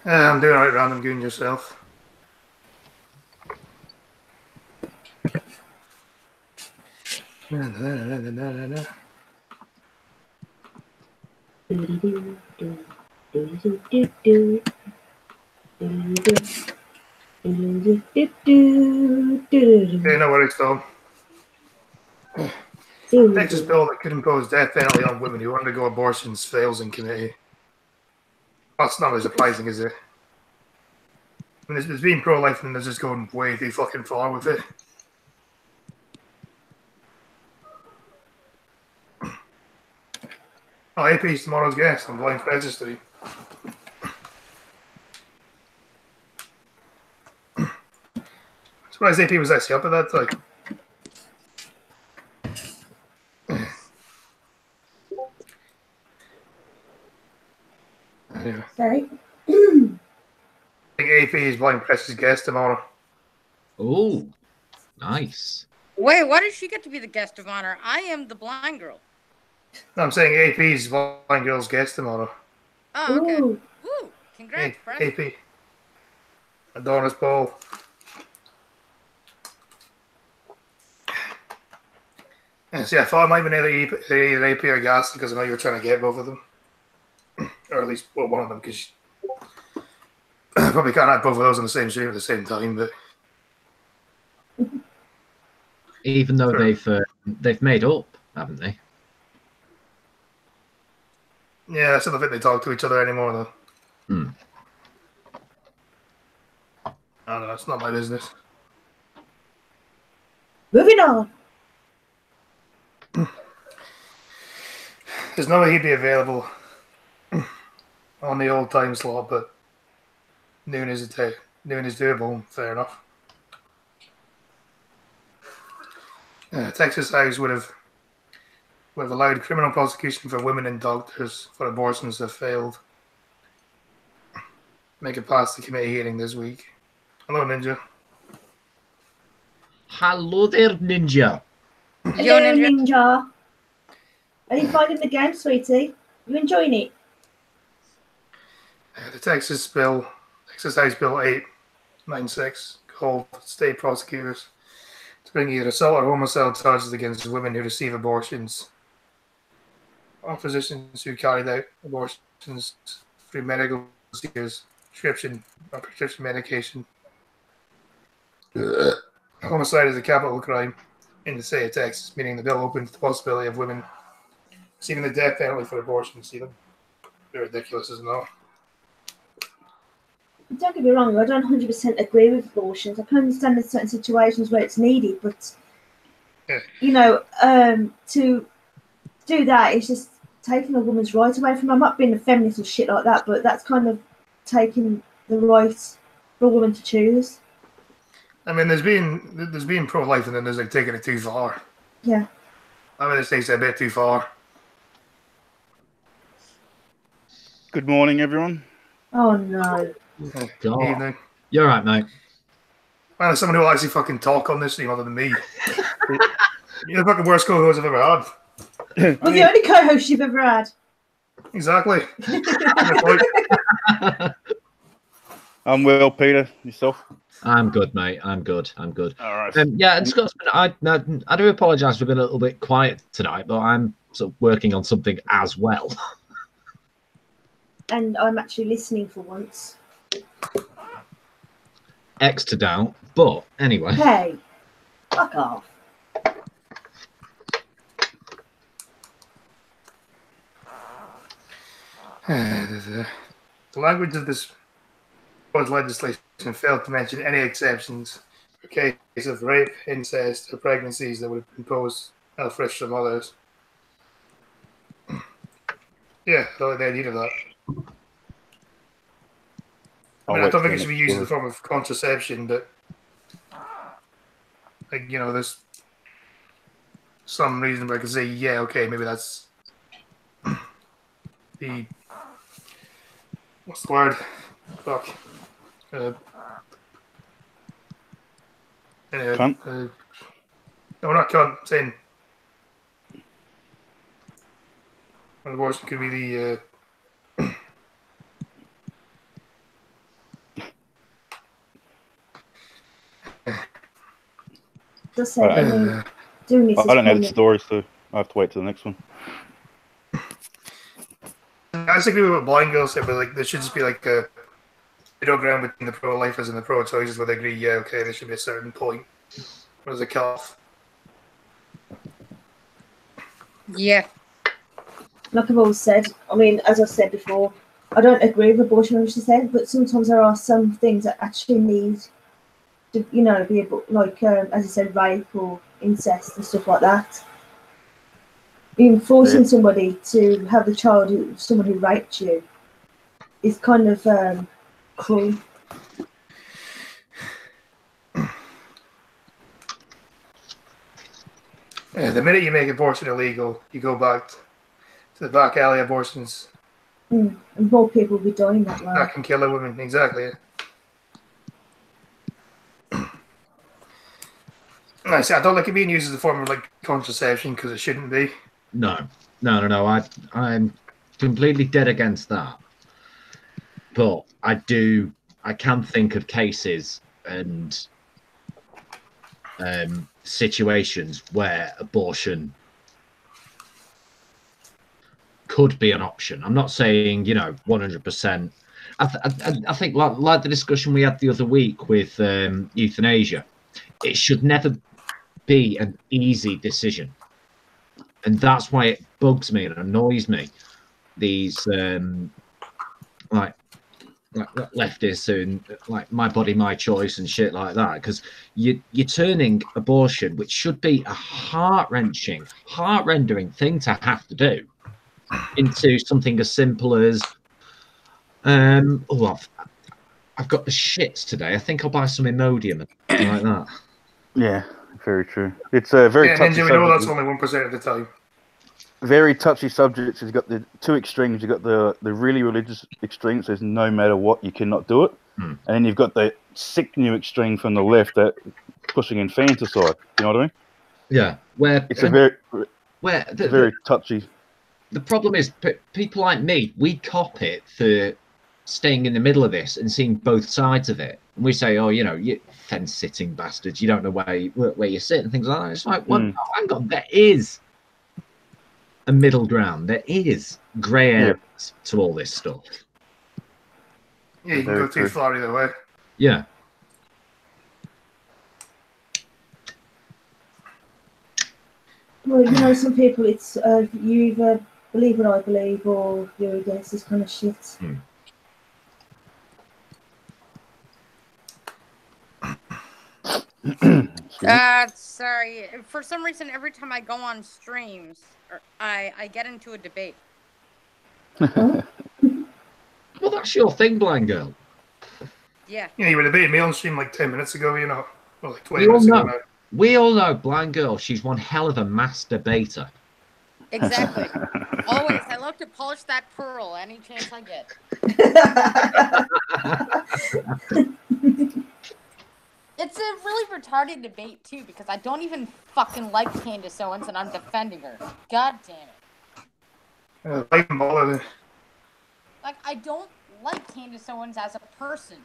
I'm doing alright, random goon yourself. Okay, no worries, Tom. Texas bill that could impose death penalty on women who undergo abortions fails in committee. That's not as surprising, is it? I mean, it's been pro-life and they're just going way too fucking far with it. Oh, AP's tomorrow's guest on Blind Registry. Surprised AP was actually up at that time. Anyway. Sorry. I think AP is Blind Press's guest tomorrow. Oh, nice. Wait, why does she get to be the guest of honor? I am the blind girl. No, I'm saying AP's Blind Girl's guest tomorrow. Oh, okay. Ooh. Woo! Congrats, Press. AP. Adonis Ball. Yeah, see, I thought I might have been either AP or Gas because I know you were trying to get both of them. Or at least one of them, because probably can't have both of those on the same stream at the same time, but... Even though Sure. they've made up, haven't they? Yeah, I still don't think they talk to each other anymore, though. Hmm. I don't know, it's not my business. Moving on. There's no way he'd be available on the old time slot, but noon is doable. Fair enough. Texas House would have allowed criminal prosecution for women and doctors for abortions that failed. Make it past the committee hearing this week. Hello, Ninja. Hello there, Ninja. Hello, Ninja. Are you finding the game, sweetie? You enjoying it? The Texas House Bill 896 called state prosecutors to bring either assault or homicide charges against women who receive abortions or physicians who carried out abortions through medical procedures, prescription medication. Homicide is a capital crime in the state of Texas, meaning the bill opens the possibility of women receiving the death penalty for abortion. See them? They're ridiculous, isn't it? Don't get me wrong, I don't 100% agree with abortions. I can understand in certain situations where it's needed, but, you know, to do that is just taking a woman's right away from her. I'm not being a feminist or shit like that, but that's kind of taking the right for a woman to choose. I mean, there's been pro-life, and then there's like taking it too far. Yeah. I mean, this takes it a bit too far. Good morning, everyone. Oh no. God. Evening. You're right, mate. Man, there's someone who will actually fucking talk on this thing other than me. You're the fucking worst co-host I've ever had. Well, the only co-host you've ever had. Exactly. I'm well, Peter. Yourself? I'm good, mate. I'm good. All right. Yeah, and Scotsman, I do apologise for being a little bit quiet tonight, but I'm sort of working on something as well. And I'm actually listening for once. X to doubt, but anyway. Hey, fuck off. The language of this proposed legislation failed to mention any exceptions for cases of rape, incest, or pregnancies that would impose health risks from others. Yeah, I like the idea of that. I mean, I don't think it should be used in the form of contraception, but like, you know, there's some reason where I could say, yeah, okay, maybe that's the what's the word? Fuck. Anyway, Cunt? No, not cunt. I'm saying an abortion could be the Just say, I mean, doing this. I don't know the story, so I have to wait till the next one. I just agree with what Blind Girl said, but like there should just be like a middle ground between the pro-lifers and the pro-choicers where they agree, yeah, okay, there should be a certain point where there's a cut-off. Yeah. Like I've always said, I mean, as I've said before, I don't agree with abortion, as you said, but sometimes there are some things that actually need to, you know, be able, like, as I said, rape or incest and stuff like that. Being forcing somebody to have a child with someone who raped you is kind of cruel. Yeah, the minute you make abortion illegal, you go back to the back alley abortions. And more people will be dying that way. That can kill a woman, exactly. I say I don't like it being used as a form of like contraception because it shouldn't be. No. I'm completely dead against that. But I can think of cases and situations where abortion could be an option. I'm not saying, 100%. I think like the discussion we had the other week with euthanasia, it should never be an easy decision. And that's why it bugs me and annoys me. These like leftists and like my body, my choice and shit like that, because you're turning abortion, which should be a heart-rending thing to have to do, into something as simple as I've got the shits today. I think I'll buy some Imodium and like that. Yeah, very true. It's a very touchy Ninja, we know that's only 1% of the time. Very touchy subjects. You've got the two extremes. You've got the really religious extreme, says no matter what, you cannot do it. And then you've got the sick new extreme from the left that pushing infanticide. You know what I mean? Yeah. It's a very touchy. The problem is people like me, we cop it for staying in the middle of this and seeing both sides of it. And we say, oh, you fence-sitting bastards, you don't know where you sit and things like that. It's like, well, no, hang on, there is a middle ground. There is grey areas to all this stuff. Yeah, you can go too far either way. Yeah. Well, you know, some people, it's you either believe what I believe or you're against this kind of shit. Sorry. For some reason, every time I go on streams, I get into a debate. Well, that's your thing, blind girl. Yeah. Yeah, you were debating me on stream like 10 minutes ago, you know. Well, like 20 We all minutes ago know. now. We all know, blind girl. She's one hell of a master debater. Exactly. Always. I love to polish that pearl any chance I get. It's a really retarded debate, too, because I don't even fucking like Candace Owens and I'm defending her. God damn it. Like them all of it. Like, I don't like Candace Owens as a person.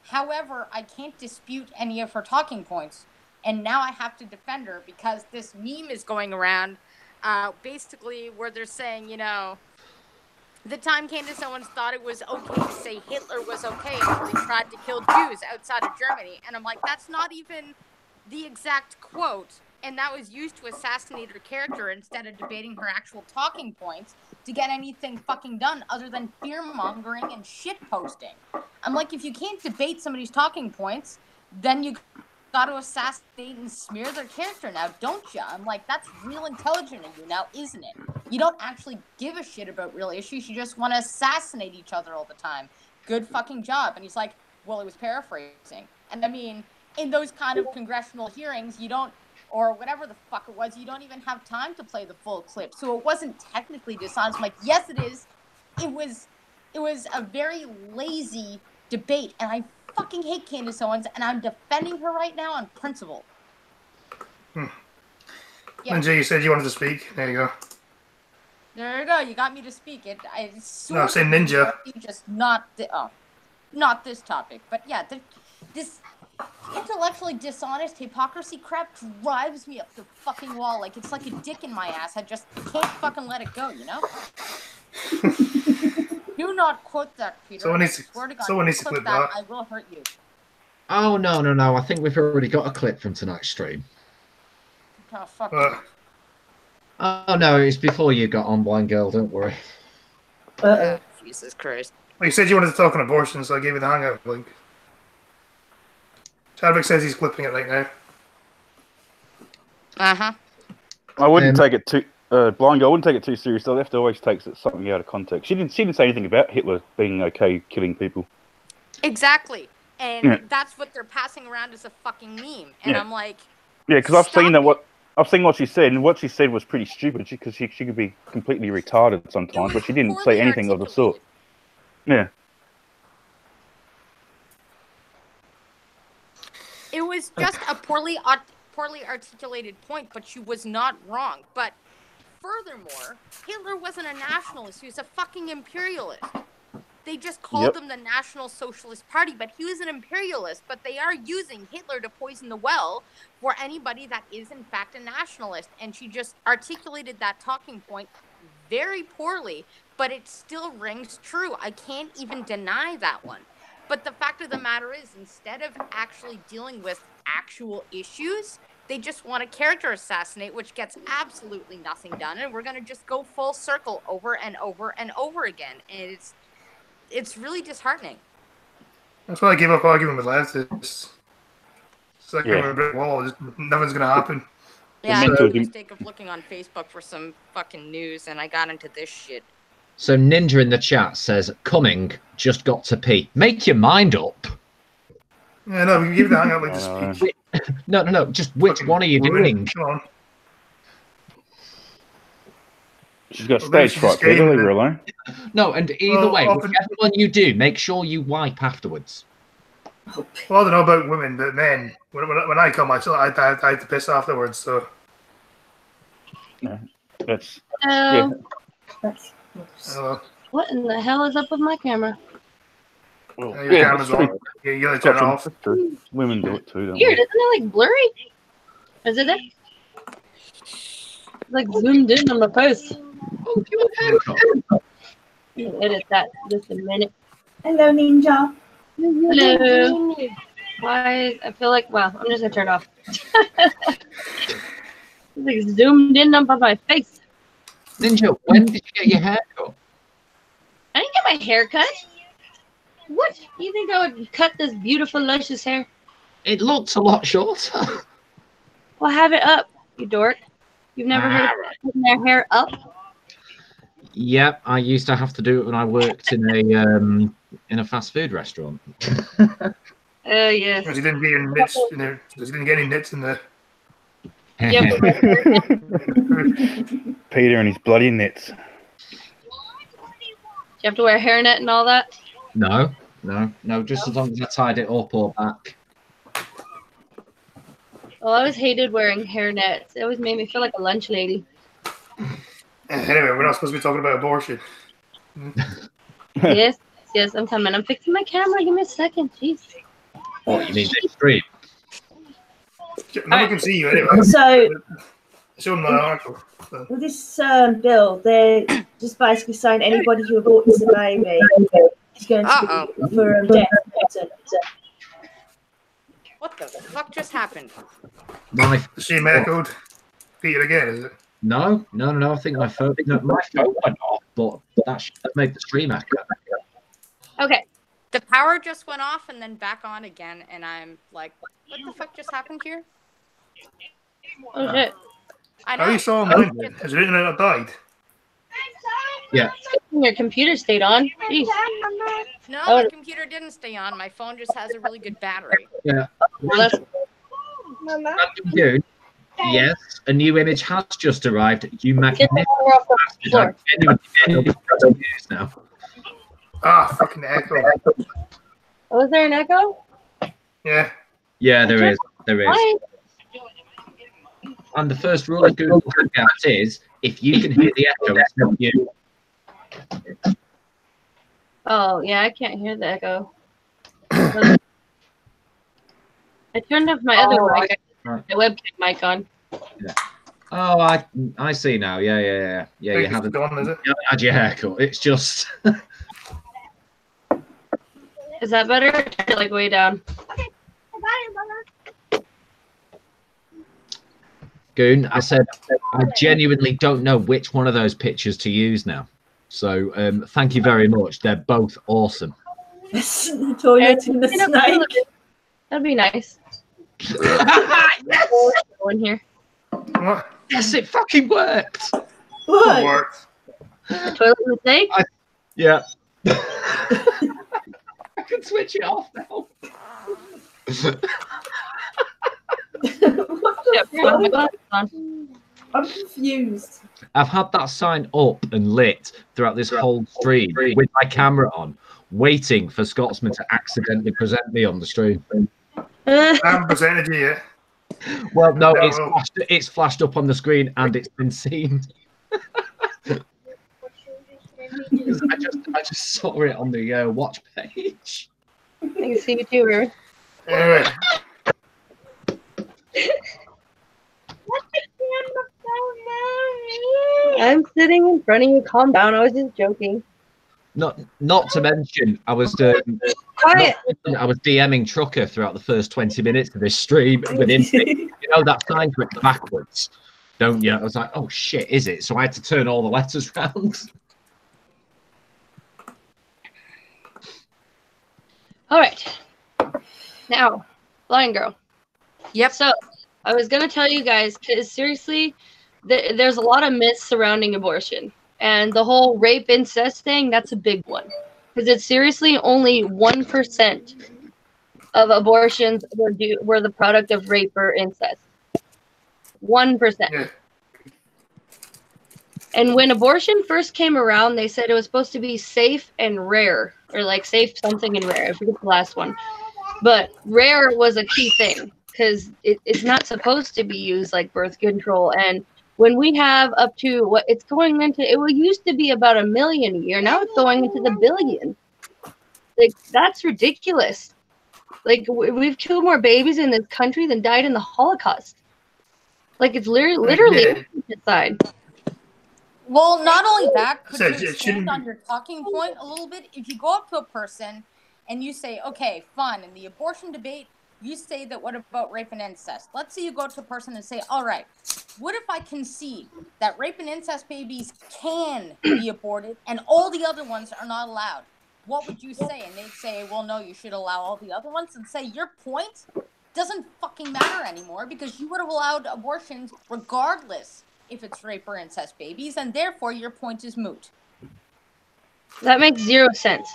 However, I can't dispute any of her talking points. And now I have to defend her because this meme is going around, basically where they're saying, you know, the time Candace Owens thought it was okay to say Hitler was okay until he tried to kill Jews outside of Germany. And I'm like, that's not even the exact quote. And that was used to assassinate her character instead of debating her actual talking points to get anything fucking done other than fear-mongering and shit-posting. I'm like, if you can't debate somebody's talking points, then you got to assassinate and smear their character now, don't you? I'm like, that's real intelligent of you now, isn't it? You don't actually give a shit about real issues. You just want to assassinate each other all the time. Good fucking job. And he's like, well, it was paraphrasing. And I mean, in those kind of congressional hearings, you don't, or whatever the fuck it was, you don't even have time to play the full clip. So it wasn't technically dishonest. I'm like, yes, it is. It was a very lazy debate. And I fucking hate Candace Owens, and I'm defending her right now on principle. Yeah. Yeah. You said you wanted to speak. There you go. There you go. You got me to speak. No, say ninja. Just not not this topic. But yeah, this intellectually dishonest hypocrisy crap drives me up the fucking wall. Like it's like a dick in my ass. I just can't fucking let it go. You know. Do not quote that, Peter. Someone needs to clip that. I will hurt you. Oh, no. I think we've already got a clip from tonight's stream. Oh, fuck you. Oh, no, it's before you got on, blind girl. Don't worry. Jesus Christ. Well, you said you wanted to talk on abortion, so I gave you the hangout link. Chadwick says he's clipping it right now. Uh-huh. I wouldn't take it too... blind girl, I wouldn't take it too seriously. Left always takes something out of context. She didn't say anything about Hitler being okay killing people. Exactly. And that's what they're passing around as a fucking meme. And I'm like... Yeah, because I've seen what she said, and what she said was pretty stupid, because she could be completely retarded sometimes, but she didn't say anything of the sort. Yeah. It was just a poorly articulated point, but she was not wrong. But furthermore, Hitler wasn't a nationalist. He was a fucking imperialist. They just called him the National Socialist Party, but he was an imperialist. But they are using Hitler to poison the well for anybody that is, in fact, a nationalist. And she just articulated that talking point very poorly, but it still rings true. I can't even deny that one. But the fact of the matter is, instead of actually dealing with actual issues, they just want to character assassinate, which gets absolutely nothing done. And we're going to just go full circle over and over and over again. And it's really disheartening. That's why I gave up arguing with leftists. It's like a brick wall. Nothing's going to happen. Yeah, I made the mistake of looking on Facebook for some fucking news, and I got into this shit. So Ninja in the chat says, coming, just got to pee. Make your mind up. Yeah, no, we give the hangout like to speak. No, just which one are you doing? Come on. She's got stage fright, Peter, leave her alone. No, and either way, whichever one you do, make sure you wipe afterwards. Well, I don't know about women, but men, when I come, I have to piss afterwards, so... Yeah, that's... What in the hell is up with my camera? Well, your camera's on. You gotta turn it off. Women do it too, don't Weird, isn't it like blurry? Is it? Like zoomed in on my post. Edit that just a minute. Hello, Ninja. Hello. Why? I feel like, well, I'm just gonna turn it off. It's like zoomed in up on my face. Ninja, when did you get your hair cut? I didn't get my hair cut. What? You think I would cut this beautiful, luscious hair? It looks a lot shorter. Well, have it up, you dork. You've never heard of putting their hair up? Yep, I used to have to do it when I worked in a fast food restaurant. Oh, yes. Because he didn't get any nits in there. Because he didn't get any nits in there. Yep. Peter and his bloody nits. Do you have to wear a hairnet and all that? No, just as long as I tied it up or back. Well, I always hated wearing hairnets. It always made me feel like a lunch lady. Anyway, we're not supposed to be talking about abortion. Yes, I'm coming. I'm fixing my camera. Give me a second. Jeez. What, you mean this stream? No one can see you anyway. So Show them my article. So. with this bill, they just basically saying anybody who aborts a baby is going to be for death sentence. What the fuck just happened? My The stream echoed. Peter again, is it? no. I think my phone went off, but that made the stream echo. Okay. The power just went off and then back on again, and I'm like, what the fuck just happened here? Oh, shit. I How you saw mine? Has your internet not died? Yeah. Your computer stayed on. Jeez. No, Oh. the computer didn't stay on. My phone just has a really good battery. Yeah. Well, that's Random Goon, yes, a new image has just arrived. You get the magnificent camera off the bastard. floor. I'm genuinely getting news now. Ah, fucking echo. Oh, is there an echo? Yeah. Yeah, there is. Why? And the first rule of Google Hangouts is if you can hear the echo, it's not you. Oh, yeah, I can't hear the echo. I turned off my other mic, right. my webcam mic on. Oh, I see now. Yeah. You haven't gone, is it? had your haircut. It's just. Is that better? Or turn it, like way down. Goon, I said I genuinely don't know which one of those pictures to use now. So thank you very much. They're both awesome. The toilet and the snake. That'd be nice. Yes! Go in here. What? Yes, it fucking worked. It What? worked. The toilet and the snake? Yeah. I can switch it off now. What Yeah, the put my fuck? glasses on. I'm confused. I've had that sign up and lit throughout this whole stream with my camera on, waiting for Scotsman to accidentally present me on the stream. I haven't presented you yet. Well, no, No. it's flashed up on the screen and it's been seen. I just saw it on the watch page. I can see you too, Ruben. Anyway, I'm sitting in front of you. Calm down. I was just joking. Not to mention, I was Quiet. I was DMing Trucker throughout the first 20 minutes of this stream within. You know that sign went backwards, don't you? I was like, oh shit, is it? So I had to turn all the letters round. All right. Now, Blind Girl. Yep. So, I was going to tell you guys, because seriously, there's a lot of myths surrounding abortion. And the whole rape incest thing, that's a big one. Because it's seriously only 1% of abortions were the product of rape or incest. 1%. yeah. And when abortion first came around, they said it was supposed to be safe and rare. Or like safe something and rare. I forget the last one. But rare was a key thing. Because it's not supposed to be used like birth control. And when we have up to what it's going into, it used to be about 1 million a year. Now it's going into the billion. Like, that's ridiculous. Like, we've killed more babies in this country than died in the Holocaust. Like, it's literally genocide. Well, not only that, could So you it expand shouldn't on be- your talking point a little bit? If you go up to a person and you say, okay, fun, in the abortion debate, You say that what about rape and incest? Let's say you go to a person and say, all right, what if I concede that rape and incest babies can be aborted and all the other ones are not allowed? What would you say? And they'd say, well, no, you should allow all the other ones, and say your point doesn't fucking matter anymore because you would have allowed abortions regardless if it's rape or incest babies, and therefore your point is moot. That makes zero sense.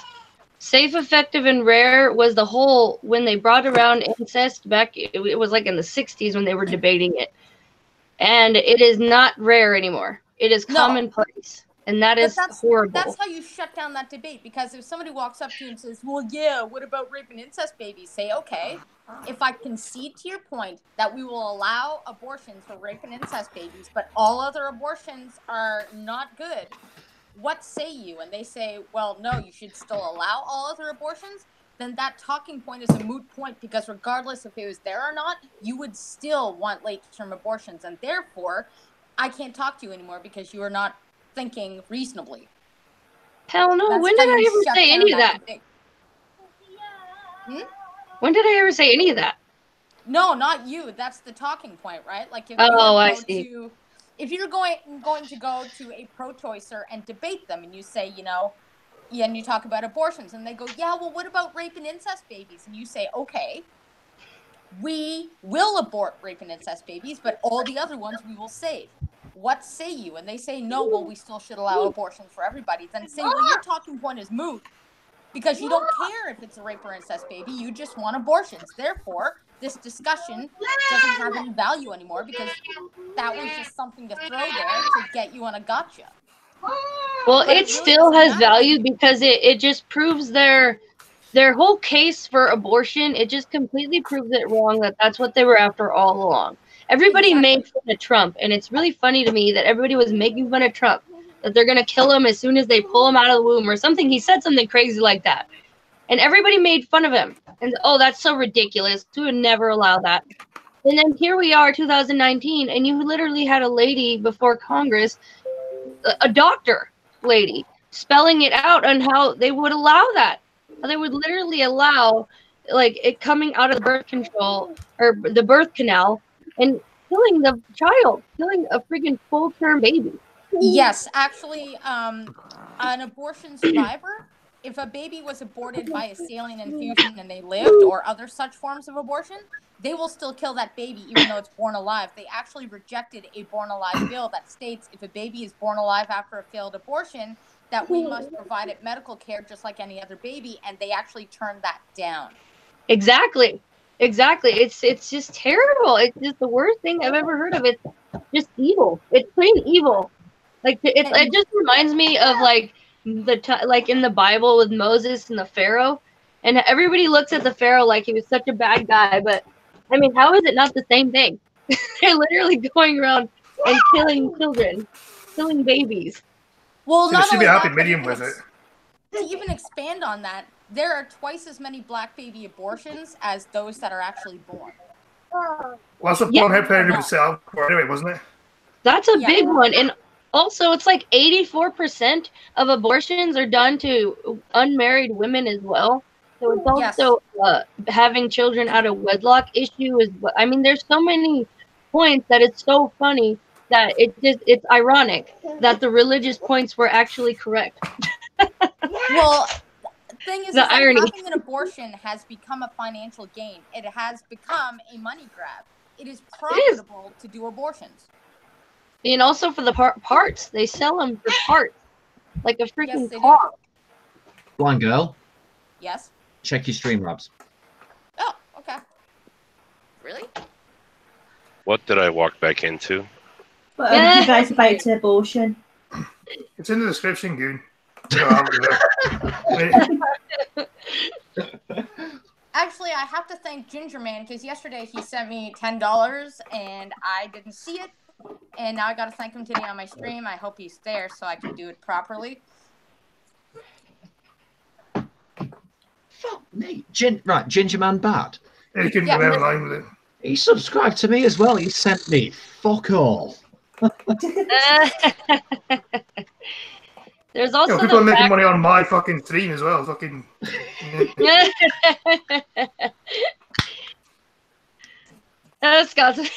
Safe, effective, and rare was the whole, when they brought around incest back, it was like in the 60s when they were debating it. And it is not rare anymore. It is commonplace. And that's horrible. That's how you shut down that debate, because if somebody walks up to you and says, well, yeah, what about rape and incest babies? Say, okay, if I concede to your point that we will allow abortions for rape and incest babies, but all other abortions are not good, what say you? And they say, well, no, you should still allow all other abortions. Then that talking point is a moot point, because regardless if it was there or not, you would still want late-term abortions. And therefore, I can't talk to you anymore because you are not thinking reasonably. Hell no. When did I ever say any of that? When did I ever say any of that? No, not you. That's the talking point, right? Like if I see. If you're going to go to a pro-choicer and debate them, and you say, you know, yeah, and you talk about abortions, and they go, yeah, well, what about rape and incest babies? And you say, okay, we will abort rape and incest babies, but all the other ones we will save. What say you? And they say, no, well, we still should allow abortion for everybody. Then say, well, your talking point is moot because you don't care if it's a rape or incest baby. You just want abortions. Therefore, this discussion doesn't have any value anymore because that was just something to throw there to get you on a gotcha. Well, it still has value because it just proves their whole case for abortion. It just completely proves it wrong that that's what they were after all along. Everybody made fun of Trump, and it's really funny to me that everybody was making fun of Trump, that they're going to kill him as soon as they pull him out of the womb or something. He said something crazy like that. And everybody made fun of him. And, oh, that's so ridiculous. We would never allow that. And then here we are, 2019, and you literally had a lady before Congress, a doctor lady, spelling it out on how they would allow that. They would literally allow, like, it coming out of the birth control or the birth canal and killing the child, killing a freaking full-term baby. Yes, actually, an abortion survivor, if a baby was aborted by a saline infusion and they lived, or other such forms of abortion, they will still kill that baby even though it's born alive. They actually rejected a born alive bill that states if a baby is born alive after a failed abortion, that we must provide it medical care just like any other baby, and they actually turned that down. Exactly. It's just terrible. It's just the worst thing I've ever heard of. It's just evil. It's plain evil. Like it just reminds me of like like in the Bible with Moses and the Pharaoh, and everybody looks at the Pharaoh like he was such a bad guy. But I mean, how is it not the same thing? They're literally going around and killing children, killing babies. Well, there should be a happy medium with it. To even expand on that, there are twice as many black baby abortions as those that are actually born. Well, that's what Planned Parenthood was set up for anyway, wasn't it? That's a big one. And also, it's like 84% of abortions are done to unmarried women as well. So it's also having children out of wedlock issue is. I mean, there's so many points that it's so funny that it's ironic that the religious points were actually correct. Well, the thing is, that irony. having an abortion has become a financial gain. It has become a money grab. It is profitable to do abortions. And also for the parts. They sell them for parts. Like a freaking car. Blind girl. Yes? Check your stream, Robs. Oh, okay. Really? What did I walk back into? What are you guys about abortion? It's in the description, Goon. Actually, I have to thank Ginger Man because yesterday he sent me $10 and I didn't see it. And now I got to thank him today on my stream. I hope he's there so I can do it properly. Fuck me. Ginger Man bad. Yeah, you couldn't go out of line with it. He subscribed to me as well. He sent me fuck all. There's also people are making money on my fucking stream as well. Fucking. Scott's.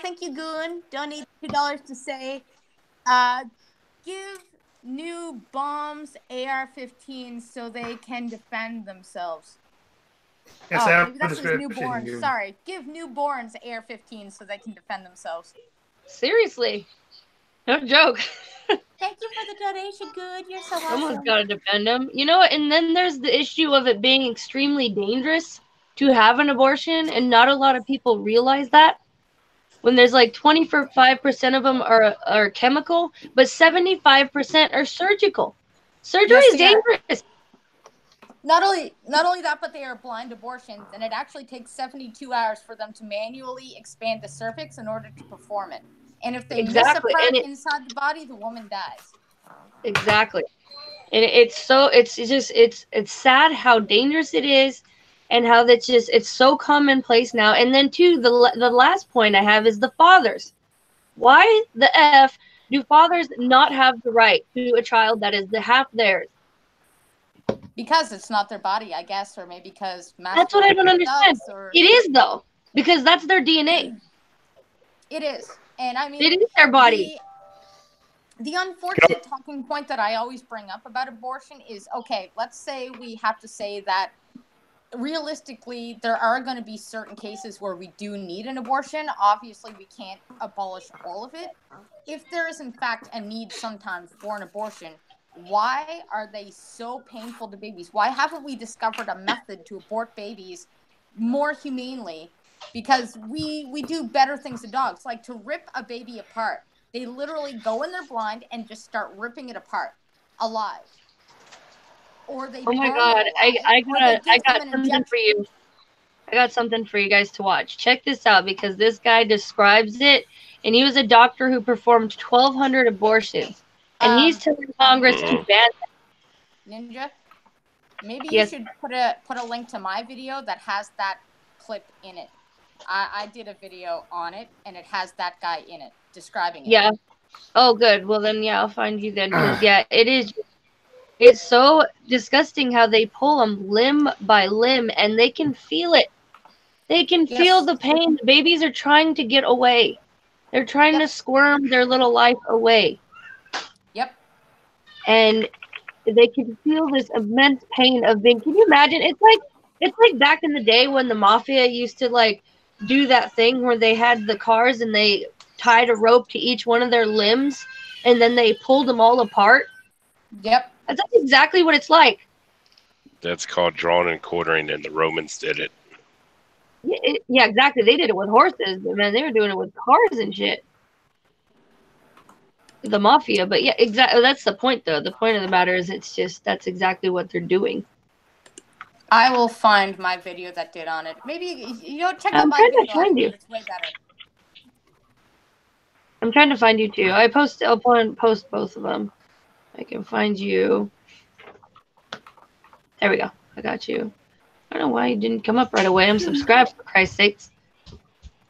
Thank you, Goon. Donate $2 to say, give new bombs AR-15s so they can defend themselves. Yes, Oh, I maybe that says newborns. Goon. Sorry. Give newborns AR-15s so they can defend themselves. Seriously. No joke. Thank you for the donation, Good. You're so awesome. Someone's got to defend them. You know, and then there's the issue of it being extremely dangerous to have an abortion, and not a lot of people realize that. When there's like 25% of them are chemical, but 75% are surgical. Surgery is dangerous. Not only that, but they are blind abortions, and it actually takes 72 hours for them to manually expand the cervix in order to perform it. And if they miss a part inside the body, the woman dies. Exactly. And it's sad how dangerous it is, and how it's so commonplace now. And then too, the last point I have is the fathers. Why the F do fathers not have the right to a child that is the half theirs? Because it's not their body, I guess, or maybe because that's what I don't understand. It is though, because that's their DNA. It is, and I mean, it is their body. The unfortunate talking point that I always bring up about abortion is, okay, let's say we have to say that realistically there are going to be certain cases where we do need an abortion. Obviously, we can't abolish all of it. If there is in fact a need sometimes for an abortion, why are they so painful to babies? Why haven't we discovered a method to abort babies more humanely? Because we do better things to dogs, like to rip a baby apart. They literally go in their blind and just start ripping it apart alive. Or they oh my god, I got something for you. I got something for you guys to watch. Check this out, because this guy describes it, and he was a doctor who performed 1,200 abortions. And he's telling Congress to ban them. Ninja, maybe you should put a link to my video that has that clip in it. I did a video on it, and it has that guy in it describing it. Yeah. Oh, good. Well, then, yeah, I'll find you then. 'Cause, yeah, it is. It's so disgusting how they pull them limb by limb, and they can feel it. They can feel the pain. The babies are trying to get away. They're trying to squirm their little life away. Yep. And they can feel this immense pain of being. Can you imagine? It's like back in the day when the mafia used to like do that thing where they had the cars and they tied a rope to each one of their limbs, and then they pulled them all apart. Yep. That's exactly what it's like. That's called drawing and quartering, and the Romans did it. Yeah, exactly. They did it with horses, but man, they were doing it with cars and shit. The mafia, but yeah, exactly. That's the point, though. The point of the matter is, it's just that's exactly what they're doing. I will find my video that did on it. Maybe check out my video. It's way better. I'm trying to find you too. I'll post both of them. I can find you. There we go. I got you. I don't know why you didn't come up right away. I'm subscribed, for Christ's sakes.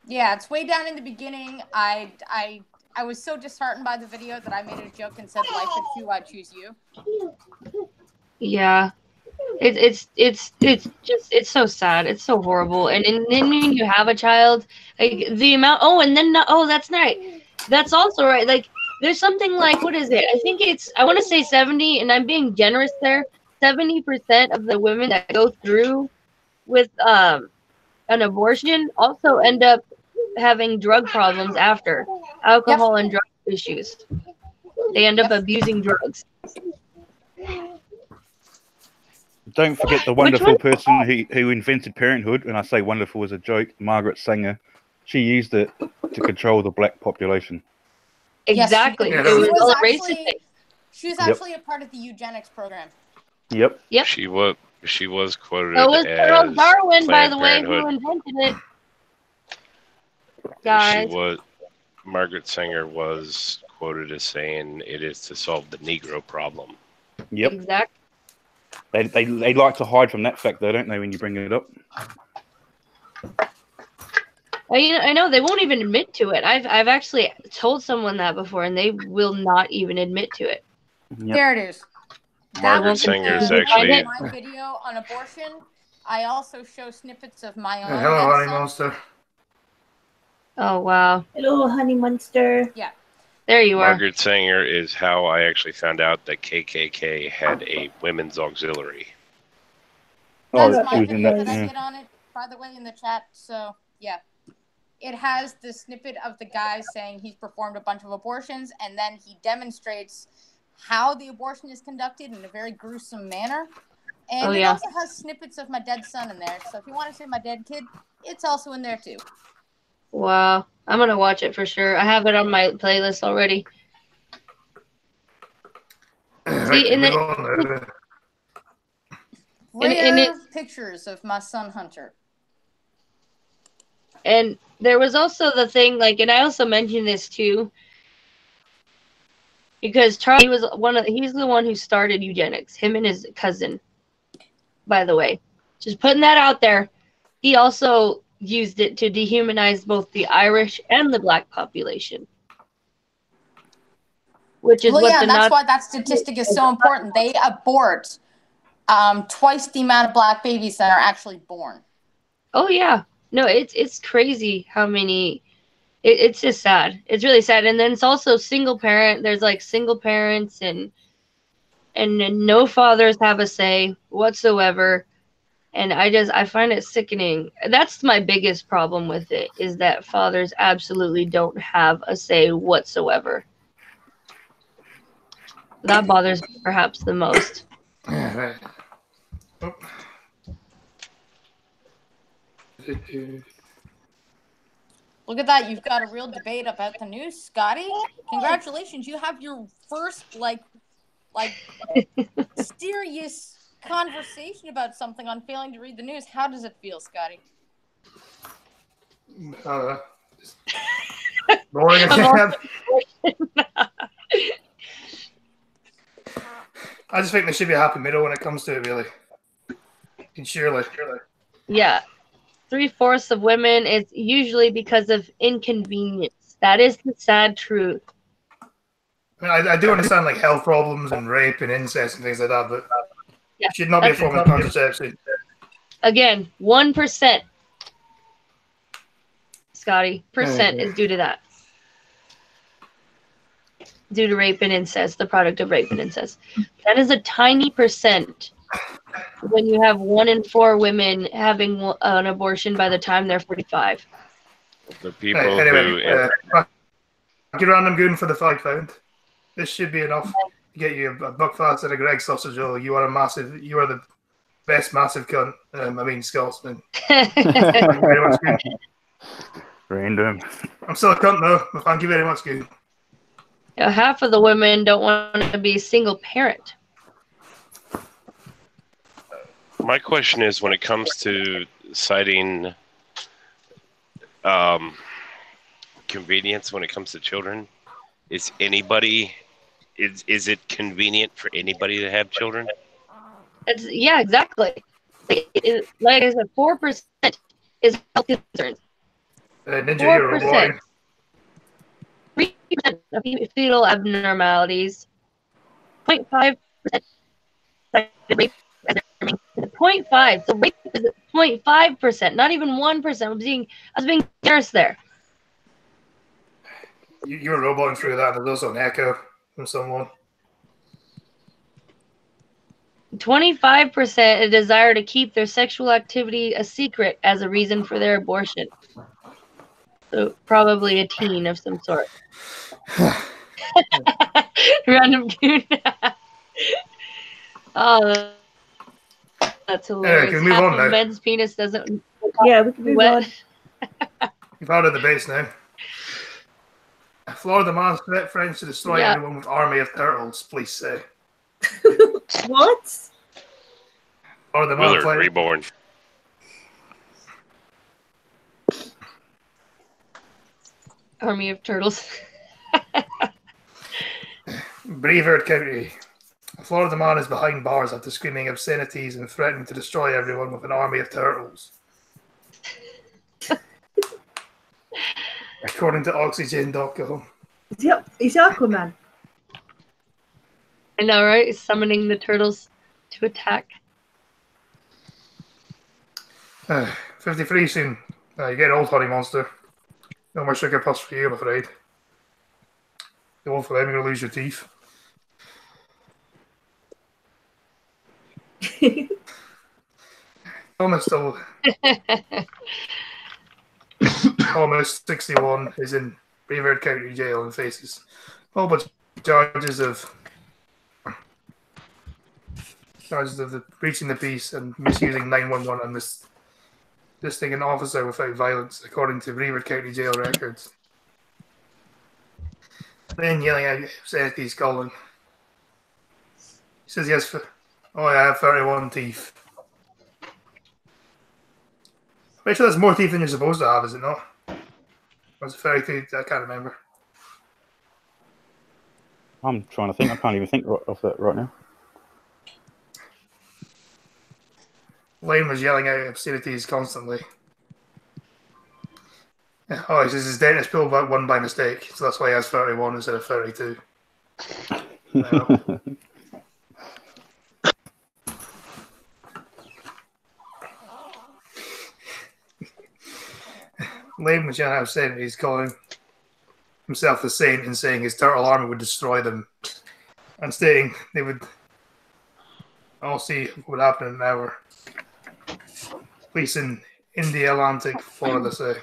Yeah, it's way down in the beginning. I was so disheartened by the video that I made a joke and said, "Life is you, I choose you." Yeah, it's just so sad. It's so horrible. And then when you have a child, like the amount. Oh, and then that's right. That's also right. Like there's something like, what is it? I think I want to say 70, and I'm being generous there. 70% of the women that go through with an abortion also end up having drug problems after, alcohol and drug issues. They end up abusing drugs. Don't forget the wonderful person who invented parenthood, and I say wonderful as a joke, Margaret Sanger. She used it to control the black population. Exactly. Yes, it was a racist thing. She was actually a part of the eugenics program. Yep. She was quoted so was Charles Darwin, by the way, Parenthood. who invented it. Guys. Margaret Sanger was quoted as saying it is to solve the Negro problem. Yep. Exactly. They like to hide from that fact, though, don't they, when you bring it up? I know they won't even admit to it. I've actually told someone that before, and they will not even admit to it. Yep. There it is. Margaret Sanger is actually my video on abortion. I also show snippets of my own. Hello, dead honey son. monster. Oh wow. Hello, honey monster. Yeah. There you are. Margaret Sanger is how I actually found out that KKK had a women's auxiliary. Oh, That's she my was in video that. that I Yeah. did on it, by the way, in the chat. So, yeah. It has the snippet of the guy saying he's performed a bunch of abortions, and then he demonstrates how the abortion is conducted in a very gruesome manner. And Oh, it yeah. also has snippets of my dead son in there. So if you want to see my dead kid, it's also in there too. Wow. I'm gonna watch it for sure. I have it on my playlist already. Right, in move the- on now. Rare pictures of my son Hunter. And there was also the thing, like, and I also mentioned this too, because Charlie was he's the one who started eugenics, him and his cousin, by the way. Just putting that out there. He also used it to dehumanize both the Irish and the black population. Which is Well, what yeah, the and that's Nazis why that statistic is so important. They abort twice the amount of black babies that are actually born. Oh yeah, no, it's crazy how many. It's just sad. It's really sad, and then it's also single parent. There's like single parents, and no fathers have a say whatsoever. And I find it sickening. That's my biggest problem with it, is that fathers absolutely don't have a say whatsoever. That bothers me perhaps the most. Yeah, right. Oh. Look at that. You've got a real debate about the news, Scotty. Congratulations. You have your first, like serious conversation about something on failing to read the news. How does it feel, Scotty? Boring as hell. I just think there should be a happy middle when it comes to it, really. And surely. Yeah. 3/4 of women is usually because of inconvenience. That is the sad truth. I mean, I do understand like health problems and rape and incest and things like that, but Yeah, it should not be a form of contraception. Again, 1%, Scotty, percent is due to that. Due to rape and incest, the product of rape and incest. That is a tiny percent when you have 1 in 4 women having an abortion by the time they're 45. The people Right, who anyway, get random goon for the £5. This should be enough to get you a Buckfast and a Greg sausage roll. You are the best massive cunt. I mean, Scotsman. Thank you very much, Goon. Random. I'm still a cunt though. But thank you very much, Goon. Half of the women don't want to be single parent. My question is, when it comes to citing convenience when it comes to children, is it convenient for anybody to have children? Yeah, exactly. Like I said, 4% is health concerns. Ninja, you're a 4%. boy. 3% of fetal abnormalities. 0.5%. 0.5. So rape is 0.5%, not even 1%. I was being generous there. You were roboting through that, and there's also an echo from someone. 25% a desire to keep their sexual activity a secret as a reason for their abortion. So probably a teen of some sort. Random goon. Oh, that's hilarious. can we move Half on of now? men's penis doesn't. Yeah, we can move on. You've out of the base now. Florida man threatens to destroy everyone with army of turtles. Please say. What? Florida man Willard playing. Reborn. Army of turtles. Brevard County. A Florida man is behind bars after screaming obscenities and threatening to destroy everyone with an army of turtles. According to Oxygen.com. He's Aquaman. I know, right? Summoning the turtles to attack. 53 soon. You get old, honey monster. No more sugar puffs for you, I'm afraid. Go on for them, you're going to lose your teeth. Thomas still. Thomas, 61, is in Brevard County Jail and faces a whole bunch of charges of breaching the peace and misusing 911 and this thing an officer without violence, according to Brevard County Jail records. Then yelling out obscenities, calling. He says yes for. Oh, I have 31 teeth. I'm sure that's more teeth than you're supposed to have, is it not? Or is it 32? I can't remember. I'm trying to think. I can't even think of that right now. Lane was yelling out obscenities constantly. Oh, he says his dentist pulled out one by mistake, so that's why he has 31 instead of 32. Lane was yelling out obscenities, calling himself a saint and saying his turtle army would destroy them, and stating they would all see what would happen in an hour. Police in the Atlantic, Florida say.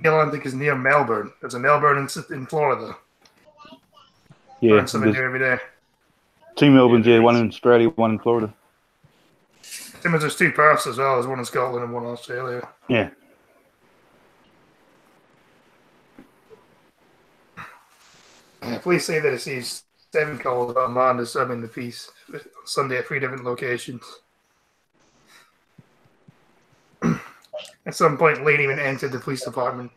The Atlantic is near Melbourne. There's a Melbourne in Florida. Yeah, Learn something new every day. 2 Melbournes, yeah, 1 in Australia, 1 in Florida. Same as there's 2 Perths as well. There's 1 in Scotland and 1 in Australia. Yeah. Police say that it sees 7 calls about a man disturbing the peace on Sunday at 3 different locations. At some point, Lane even entered the police department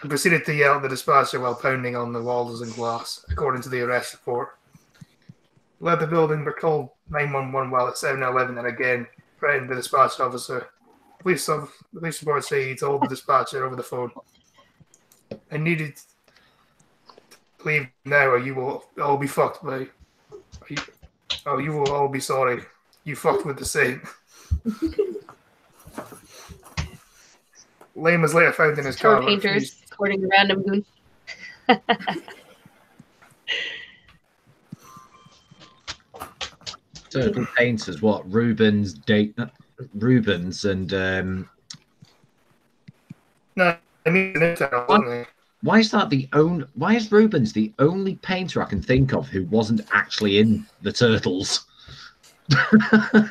and proceeded to yell at the dispatcher while pounding on the walls and glass, according to the arrest report. He left the building but called 911 while at 7-Eleven and again threatened the dispatch officer. The police report say he told the dispatcher over the phone, "I needed to leave now or you will all be fucked by... you will all be sorry. You fucked with the saint." Lane was later found in his car. Painters, according to Random Goon. Turtle painters, what? Rubens and No, I mean turtle, wasn't he? why is that the only? Why is Rubens the only painter I can think of who wasn't actually in the Turtles? It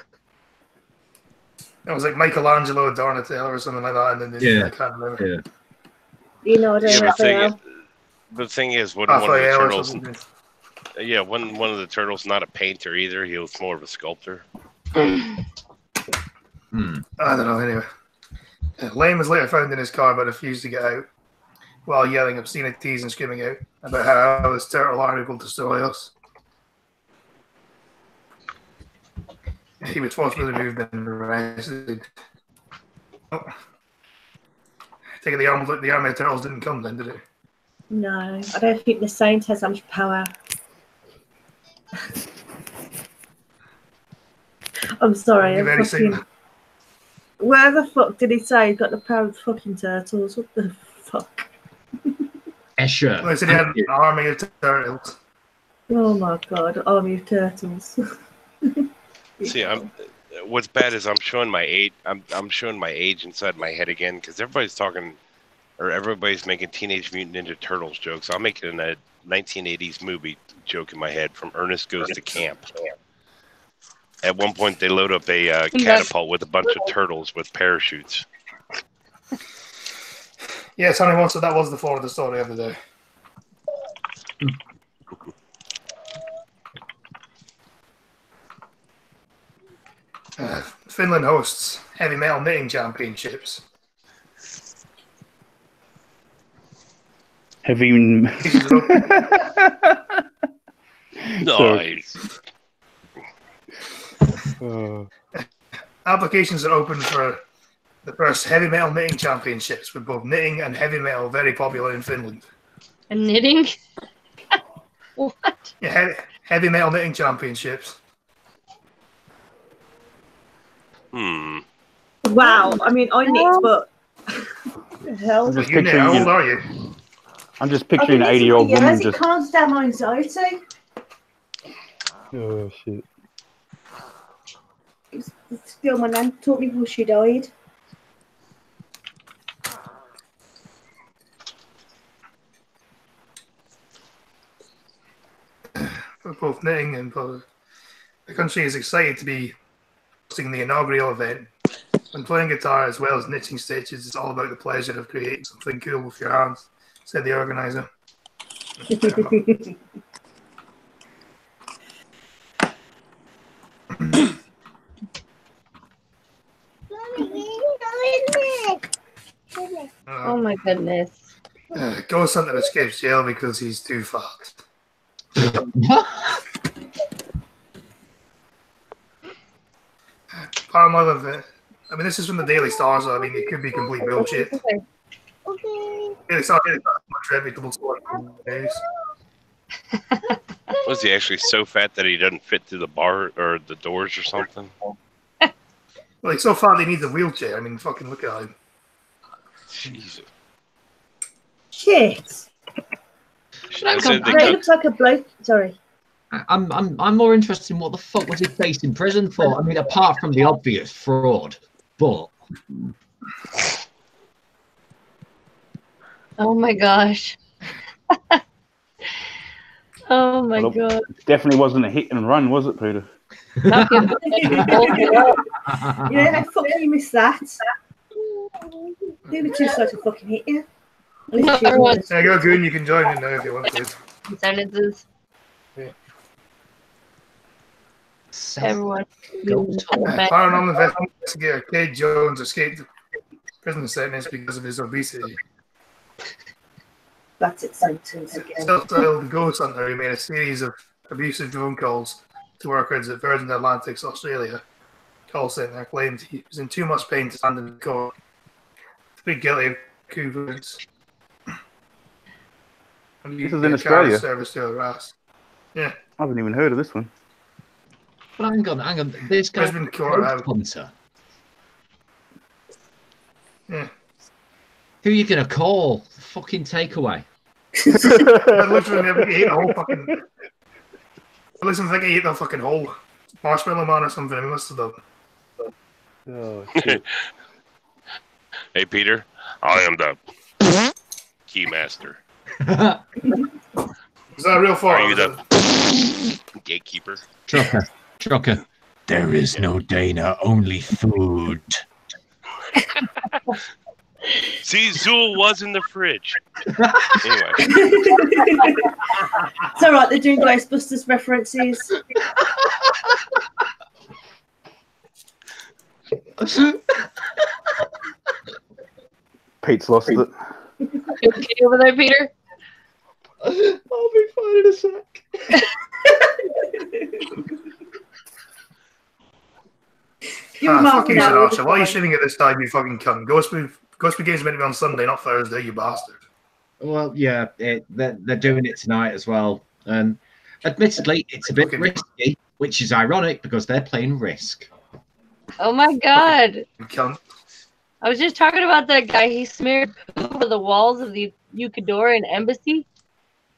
was like Michelangelo, Donatello, or something like that, and then I can't remember. Yeah. You know, I don't know. The thing is, one of the Raphael or turtles. something. Yeah, one of the turtles not a painter either. He was more of a sculptor. I don't know. Anyway, Lane was later found in his car but refused to get out, while yelling obscenities and screaming out about how his turtle army will destroy us. He was forcibly removed and arrested. Oh. Take it the army of turtles didn't come then, did it? No, I don't think the Saint has that much power. I'm sorry. You're very sick. Where the fuck did he say he got the power of fucking turtles? What the fuck? Escher. Well, he said he had an army of turtles. Oh my god, army of turtles. See, what's bad is I'm showing my age. I'm showing my age inside my head again because everybody's talking, or everybody's making Teenage Mutant Ninja Turtles jokes. I'll make it in a 1980s movie joke in my head from Ernest Goes to Camp. At one point, they load up a catapult with a bunch of turtles with parachutes. Yes, honey, once that was the Florida story of the day. Finland hosts heavy metal knitting championships. Heavy. Nice. Applications are open for the first heavy metal knitting championships, with both knitting and heavy metal very popular in Finland. And knitting? What? Yeah, heavy metal knitting championships. Wow. I mean, I knit, but the hell. I'm just You know, how picturing, old are you? I'm just I've picturing been an knitting 80-year-old for years, woman it just. calms down my anxiety. Oh shit! It's still my nan taught me before she died. For both knitting and for the country is excited to be hosting the inaugural event. When playing guitar as well as knitting stitches, it's all about the pleasure of creating something cool with your hands, said the organizer. Oh my goodness. Ghost Hunter escapes jail because he's too fat. Paramount, I mean, this is from the Daily Star, so I mean, it could be complete bullshit. Daily Star is not much reputable source of news. Was he actually so fat that he doesn't fit through the bar or the doors or something? Well, he's so fat he needs a wheelchair. I mean, fucking look at him. Jesus. Shit. I said they Yeah, he could- looks like a bloke. Sorry. I'm more interested in what the fuck was he faced in prison for? I mean, apart from the obvious fraud, but Oh my gosh. Oh my Well, god. Definitely wasn't a hit and run, was it, Peter? Not people- Yeah, how fucking you missed that? They were just like to fucking hit you. No, everyone's There you go, Goon. You can join in now if you want to. sentences. Everyone. Paranormal investigator Cade Jones escaped the prison sentence because of his obesity. That's it, sentence again. Self-titled Ghost Hunter, who made a series of abusive phone calls to workers at Virgin Atlantic's Australia call centre, claimed he was in too much pain to stand in court. To be guilty of coups. This is in Australia? Service to harass. Yeah. I haven't even heard of this one. But hang on. This guy Brisbane Court Ghost Hunter. Yeah. Who are you gonna call? Fucking takeaway. I literally ate the whole fucking. Listen, I think he ate the fucking whole marshmallow man or something. He must have done. Oh, shit. Hey, Peter, I am the keymaster. Is that a real fault? Are you the gatekeeper? Trucker. There is no Dana, only food. See, Zool was in the fridge. Anyway, It's alright, they're doing Ghostbusters references. Pete's lost it. You okay over there, Peter? I'll be fine in a sec. You're Fuck you, now, Sinatra. Why are you shooting at this time, you fucking cunt? Ghostbusters Game's meant to be on Sunday, not Thursday, you bastard. Well, yeah, they're doing it tonight as well. Admittedly, it's a bit Okay. risky, which is ironic because they're playing Risk. Oh my god. You cunt. I was just talking about that guy. He smeared poop over the walls of the Ecuadorian embassy.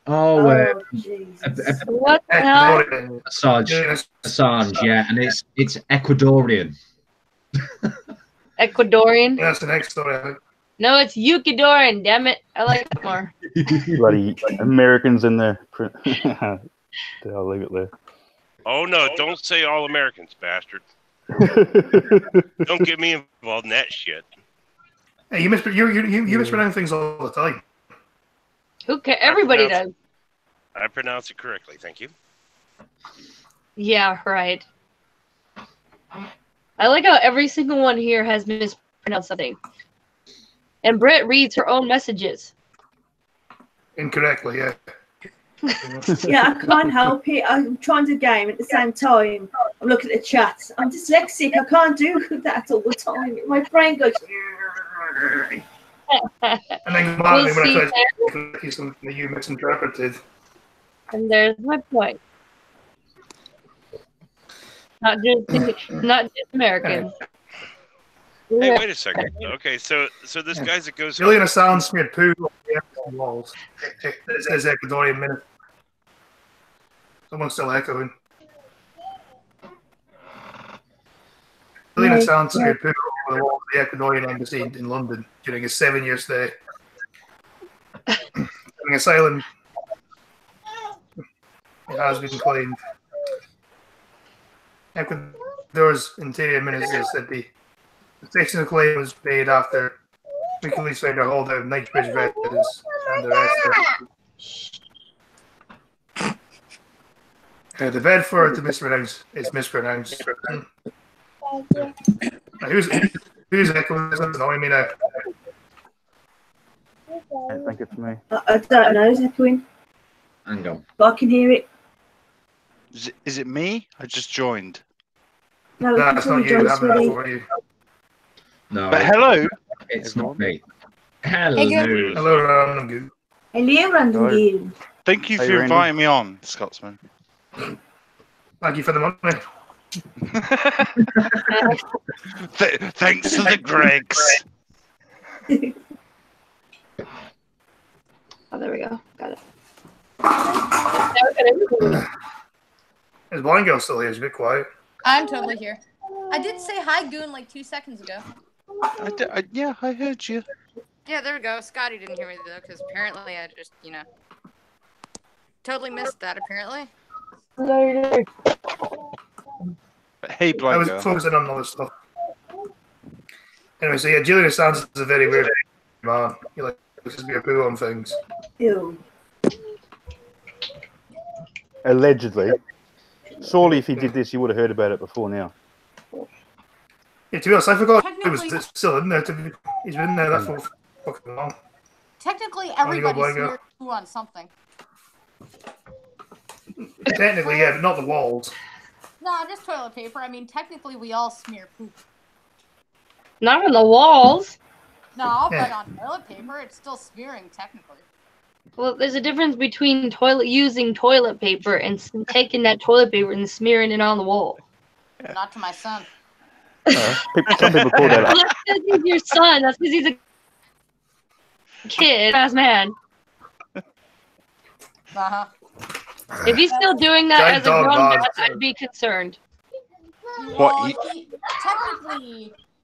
Oh, Oh, Jesus. What the hell? Assange, yeah, and it's Ecuadorian. Ecuadorian? That's the next story, I think. No, it's Ecuadorian, damn it. I like it more. Bloody Americans in there. I'll leave it there. oh no, don't say all Americans, bastard. Don't get me involved in that shit. Hey, you mispronounce things all the time. Who cares? Everybody does. I pronounce it correctly, thank you. Yeah, right. I like how every single one here has mispronounced something. And Britt reads her own messages. Incorrectly, yeah. Yeah, I can't help it. I'm trying to game at the same time. I'm looking at the chat. I'm dyslexic. I can't do that all the time. My brain goes. And then We'll when see I tried to correct you something that you misinterpreted. And there's my point. Not just Americans. Hey, wait a second. Okay, so this guy's that goes. Julian Assange smeared poo on the walls. It says Ecuadorian minute. Someone's still echoing. Julian Assange smeared poo on the walls of the Ecuadorian embassy in London during his 7-year stay. Having asylum, it has been claimed. Ecuador's Interior Minister said the fictional claim was made after WikiLeaks found a holdout of Knightsbridge residents and arrested. The Bedford is mispronounced. Who's echoing? This is annoying me now. I think it's me. I don't know, it's echoing, Hang on. but I can hear it. Is it me? I just joined. No, No, it's not you. I haven't heard for you. No, But hello. it's not me. Hello. Hello, Random Goo. Hello, Random Hello. Goo. Thank you Hey, for Randy. inviting me on, Scotsman. Thank you for the money. Thanks to the Gregs. Oh, there we go. Got it. Now we got everything. Is Blind Girl still here? She's a bit quiet. I'm totally here. I did say hi, Goon, like 2 seconds ago. Yeah, I heard you. Yeah, there we go. Scotty didn't hear me though, because apparently I just, totally missed that. Apparently. But hey, I Blind was Girl. focusing on other stuff. Anyway, so yeah, Julian Assange is a very weird man. He likes to be a poo on things. Ew. Allegedly. Surely, if he did this, you would have heard about it before now. Yeah, to be honest, I forgot he Technically- was still in there. He's been there that for fucking long. Technically, go, everybody Blago. smeared poo on something. Technically, yeah, but not the walls. No, just toilet paper. I mean, technically, we all smear poop. Not on the walls. No, Yeah. but on toilet paper, it's still smearing technically. Well, there's a difference between using toilet paper and taking that toilet paper and smearing it on the wall. Not to my son. Some people call that. Well, that's because he's your son. That's because he's a kid, ass man. Uh-huh. If he's still doing that Giant as a dog grown man, dogs. I'd be concerned. Well,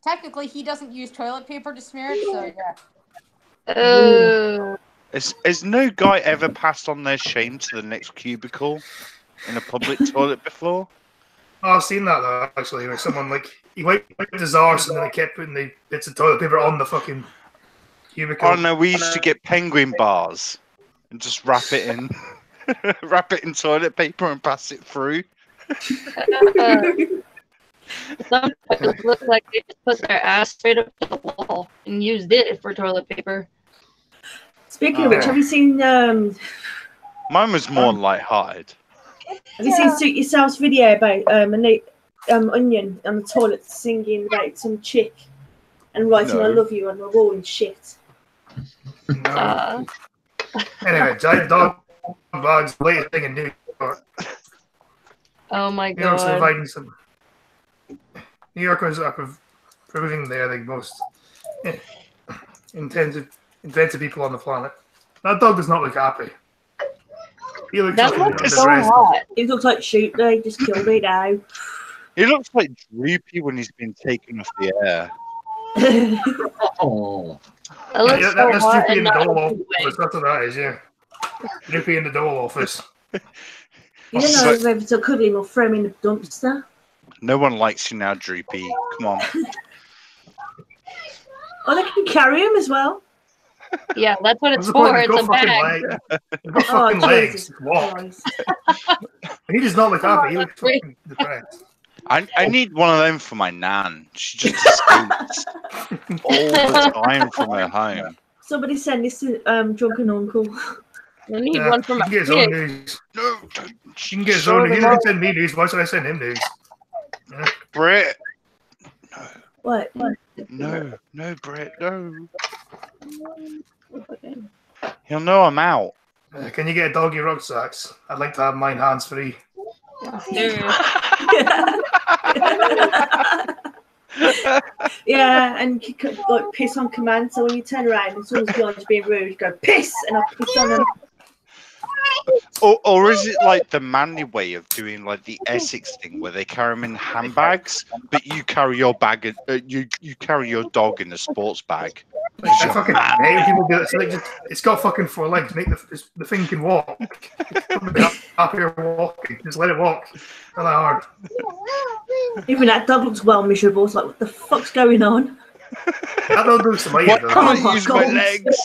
technically, he doesn't use toilet paper to smear it, so yeah. Has no guy ever passed on their shame to the next cubicle in a public toilet before? Oh, I've seen that though, actually, where someone he wiped his arse and then he kept putting the bits of toilet paper on the fucking cubicle. Oh no, we used to get penguin bars and just wrap it in toilet paper and pass it through. Some people look like they just put their ass straight up to the wall and used it for toilet paper. Speaking of which, have you seen Mine was more light-hearted. Suit Yourself's video about Onion on the toilet singing about some chick and writing No. "I love you" on the wall and shit? No. Anyway, giant dog bugs, latest thing in New York. Oh my New York's god. inviting some. New Yorkers are proving they're the most inventive people on the planet. That dog does not look happy. He looks That fucking looks so depressed. hot. It looks like shoot. They just killed it now. He looks like Droopy when he's been taken off the air. Oh. It looks Yeah, so that's hot Droopy in and the not Dole in a good way. office. That's what that is, yeah. Droopy in the Dole office. You don't know whether to cuddle him or throw him in the dumpster. No one likes you now, Droopy. Come on. Oh, they can carry him as well. Yeah, that's what it's What's the point? for. He's It's a got fucking bag. legs. He's got Oh, fucking legs. Jesus Walk. Christ. He does not look happy. He looks fucking depressed. I need one of them for my nan. She just escapes all the time from her home. Somebody send this to Drunken Uncle. I need Yeah, one for he my can get his own kid. news. No, don't. He can get his Show own them news. He doesn't all. send me news. Why should I send him news? Brett. What? No, Brett, no. He'll know I'm out. Can you get a doggy rucksacks? I'd like to have mine hands free. Dude. Yeah, and you could like piss on command. So when you turn around and someone's behind you being rude, you go piss, and I piss on them. Or is it like the manly way of doing like the Essex thing where they carry them in handbags, but you carry your bag, you carry your dog in a sports bag? I fucking hate people do it. So it's got fucking 4 legs. Make the thing can walk. Happier walking. Just let it walk. Not that hard. Even that dog looks well miserable. It's like, what the fuck's going on? That dog looks to me. Why though. can't Oh I use my my God. legs?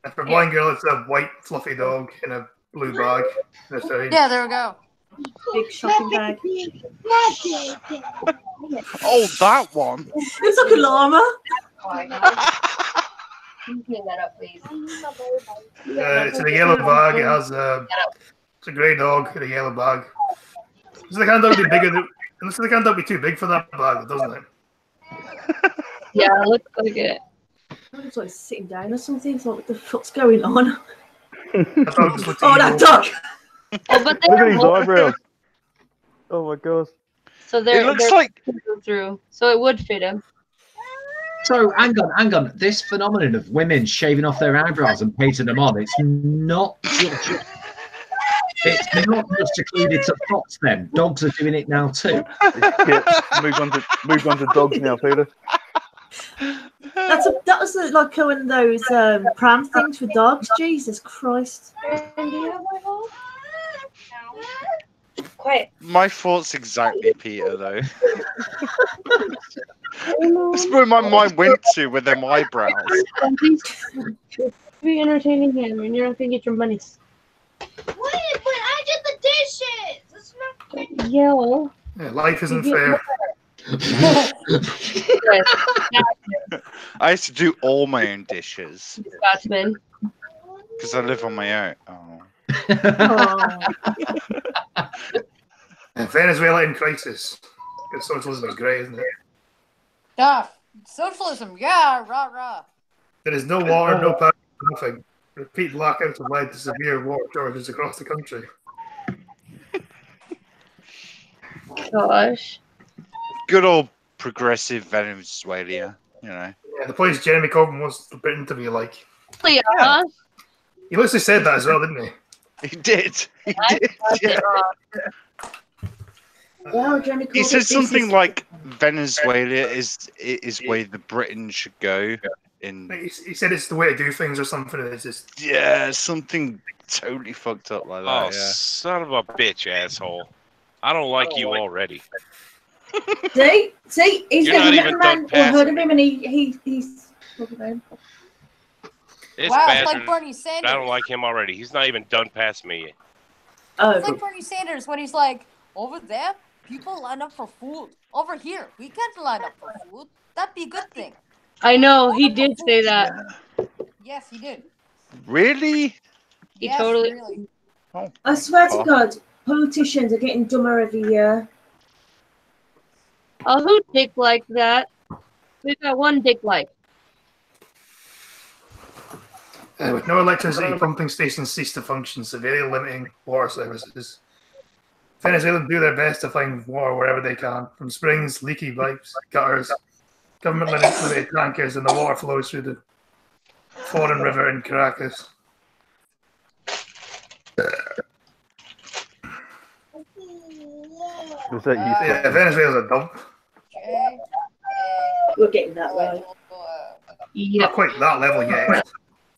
And for blind girl, it's a white fluffy dog in a blue bag. That's right. Yeah, there we go. Big shopping bag. Oh, that one. Looks like a llama. Can you clean that up, please? It's in a yellow bag. It has it's a grey dog in a yellow bag. So the kind of dog be bigger than. Unless the kind of dog be too big for that bag, doesn't it? Yeah, it looks like it. It's like sitting down or something. It's like, what the fuck's going on? That dog just looks Oh, that evil. dog! Oh, but Look at they're his eyebrows. Oh my god. so they're It looks they're like through, so it would fit him. So hang on. This phenomenon of women shaving off their eyebrows and painting them on, it's not just secluded to fox then. Dogs are doing it now too. Yeah, move on to dogs now, Peter. That was like one of those pram things for dogs. Jesus Christ. Quiet. my thoughts exactly, Peter. Though that's where my mind went to with them eyebrows. Be entertaining him, and you're not gonna get your money. Wait, but I did the dishes. It's not. Yeah. Yeah, life isn't fair. I used to do all my own dishes Scotsman. because I live on my own. Oh. Oh. Venezuela in crisis. Because socialism is great, isn't it? Yeah, socialism. Yeah, rah rah. There is no water, no power, nothing. Repeat blackouts have led to severe water shortages across the country. Gosh. Good old progressive Venezuela, you know. Yeah, the place Jeremy Corbyn wants Britain to be like. Yeah. He literally said that as well, didn't he? He did. He did. Yeah. Wow, Jeremy He Corbyn said thinks something he's- like Venezuela is where the Britain should go. In He said it's the way to do things or something. And it's just yeah, something totally fucked up like Oh, that. Yeah. son of a bitch, asshole. I don't like you already. See, he's You're not never met even a man done or passing heard of him, and he's talking about him. It's Wow, bad. it's like Bernie Sanders. I don't like him already. He's not even done past me yet. Oh, It's like Bernie Sanders when he's like, over there, people line up for food. Over here, we can't line up for food. That'd be a good thing. I know, he did say that. Yes, he did. Really? He Yes, totally. really. I swear to God, politicians are getting dumber every year. Oh, who dick like that? We got one dick like. with no electricity, pumping stations cease to function, severely limiting water services. Venezuelans do their best to find water wherever they can, from springs, leaky pipes, gutters, government limited tankers, and the water flows through the Foreign River in Caracas. Was that you? Yeah, Venezuela's a dump. Okay. We're getting that right. Yep. Not quite that level yet.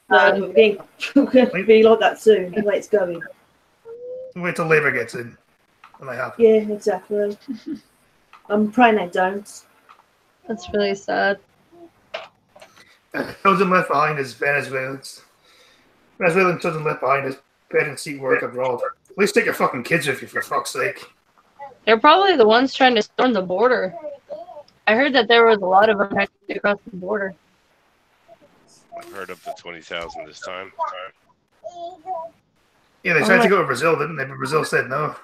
No, we're going to be like that soon, the way it's going. Wait till Labour gets in. When they happen. Yeah, exactly. I'm praying they don't. That's really sad. Children left behind is Venezuelans. Venezuelan children left behind as parents seek work abroad. At least take your fucking kids with you, for fuck's sake. They're probably the ones trying to storm the border. I heard that there was a lot of them trying to get across the border. I've heard up to 20,000 this time. Yeah, they tried to go to Brazil, didn't they? But Brazil said no.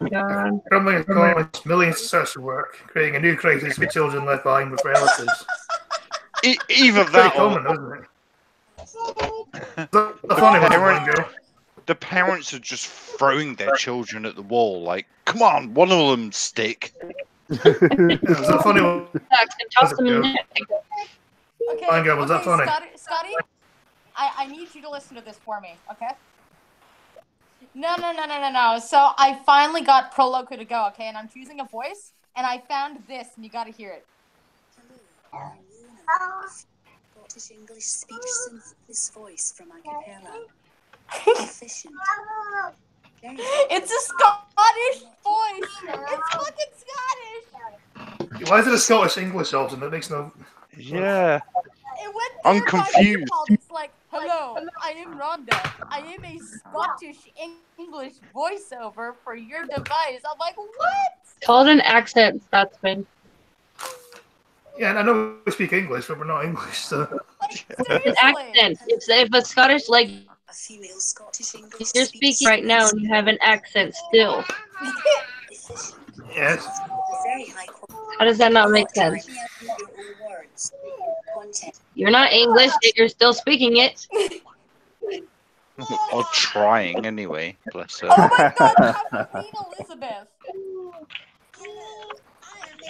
God. Crumbling economies, millions to search for work, creating a new crisis for children left behind with relatives. Either Pretty that common, or isn't it? The funny one, parent- girl. the parents are just throwing their children at the wall, like, Come on, one of them stick. Was that funny? And toss them in there. Okay, Mango, was that funny? Scotty, I need you to listen to this for me, okay? No. So I finally got Pro Loco to go, okay? And I'm choosing a voice, and I found this, and you gotta hear it. Scottish English speech synthesis voice from acapella. Efficient. It's a Scottish voice. It's fucking Scottish. Why is it a Scottish English option? That makes no. Yeah. It went I'm there by confused. default. It's like, hello, I am Rhonda. I am a Scottish English voiceover for your device. I'm like, what? Called an accent, Scotsman. Yeah, and I know we speak English, but we're not English, so. An accent. If a Scottish, like, A female Scottish English if you're speaking right now and you have an accent still, Yes. Very high quality. how does that not make sense? You're not English, yet you're still speaking it. Or trying, anyway. Bless her. Oh my god, have Queen Elizabeth.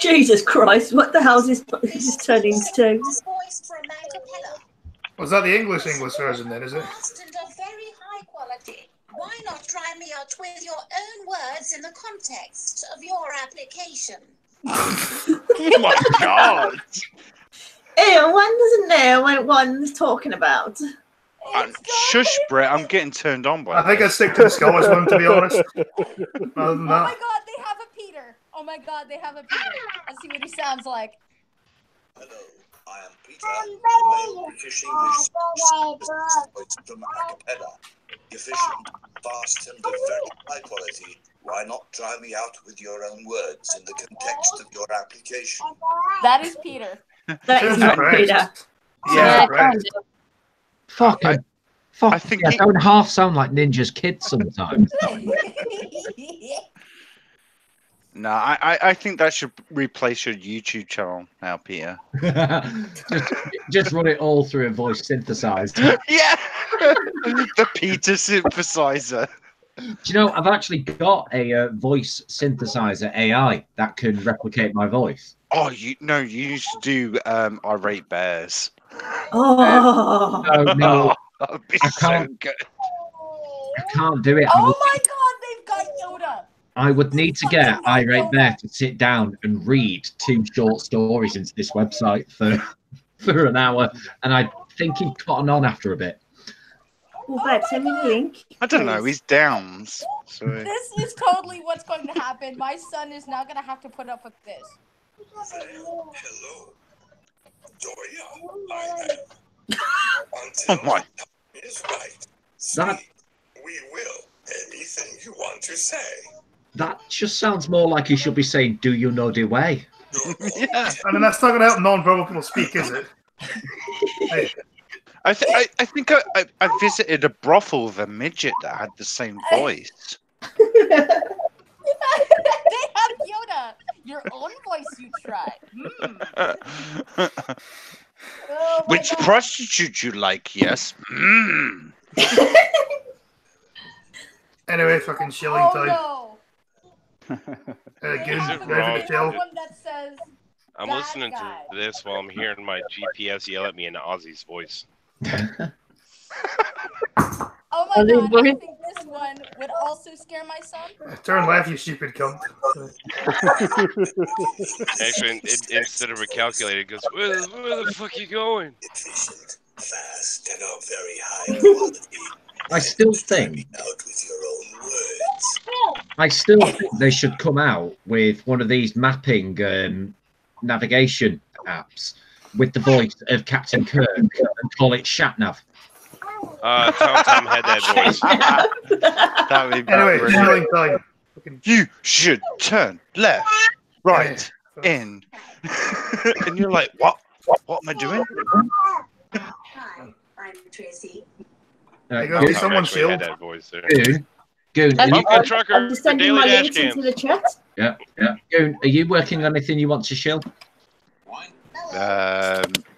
Jesus Christ, what the hell is this turning to? Was that the English version then, is it? Of very high quality. Why not try me out with your own words in the context of your application? Oh my god! Ew, one doesn't know what one's talking about. Shush, Brett, I'm getting turned on by I think I'd stick to the Scottish one, to be honest. Other than Oh my that. god, they have a Peter. Oh my god, they have a Peter. Let's see what he sounds like. Hello, I am Peter, the male British English voice from acapella. Efficient, fast, and of very high quality. Why not try me out with your own words in the context of your application? That is Peter. That is not Peter. Yeah, I right. found it. Fuck. I think yeah, he- don't half sound like Ninja's kids sometimes. No, I think that should replace your YouTube channel now, Peter. just run it all through a voice synthesizer. Yeah! The Peter synthesizer. Do you know, I've actually got a voice synthesizer AI that can replicate my voice. Oh, you used to do Irate Bears. Oh. No, That'd be I so can't. good. I can't do it. Oh my god, they've got Yoda. I would need to get Irate Bear to sit down and read 2 short stories into this website for an hour, and I think he'd cotton on after a bit. Well, babe, send me the link. I don't know, he's Downs. So. This is totally what's going to happen. My son is now going to have to put up with this. Hello, Doria. I am. Oh my. Is right. That We will. Anything you want to say. that just sounds more like he should be saying, "Do you know the way?" Yeah. I mean, that's not going to help non-verbal people speak, is it? Hey, I think I visited a brothel with a midget that had the same voice. They have Yoda. Your own voice, you try. Oh my Which God. prostitute you like? Yes. anyway, fucking shilling Oh time. no. Good, Is it ready wrong? to chill. One that says I'm that listening guy. to this while I'm hearing my GPS yell at me in Ozzy's voice. Oh my Ozzy's god, I voice? think this one would also scare my son. Turn left, you stupid cunt. Actually, instead of a calculator, it goes, where the fuck you going? Efficient, fast, and of very high quality. I still think Out with your own words. I still think they should come out with one of these mapping navigation apps with the voice of Captain Kirk and call it Shatnav. Tom had that voice. That would be Anyway, brilliant. shilling time. Fucking- You should turn left, right, in. And you're like, what? What am I doing? Hi, I'm Tracy. Hey, go get Tom someone actually had shield. that voice there. Goon, I'm- are you, Muppet Trucker I'm just for sending daily my dash links into cams. the chat. yeah. Goon, are you working on anything you want to shill?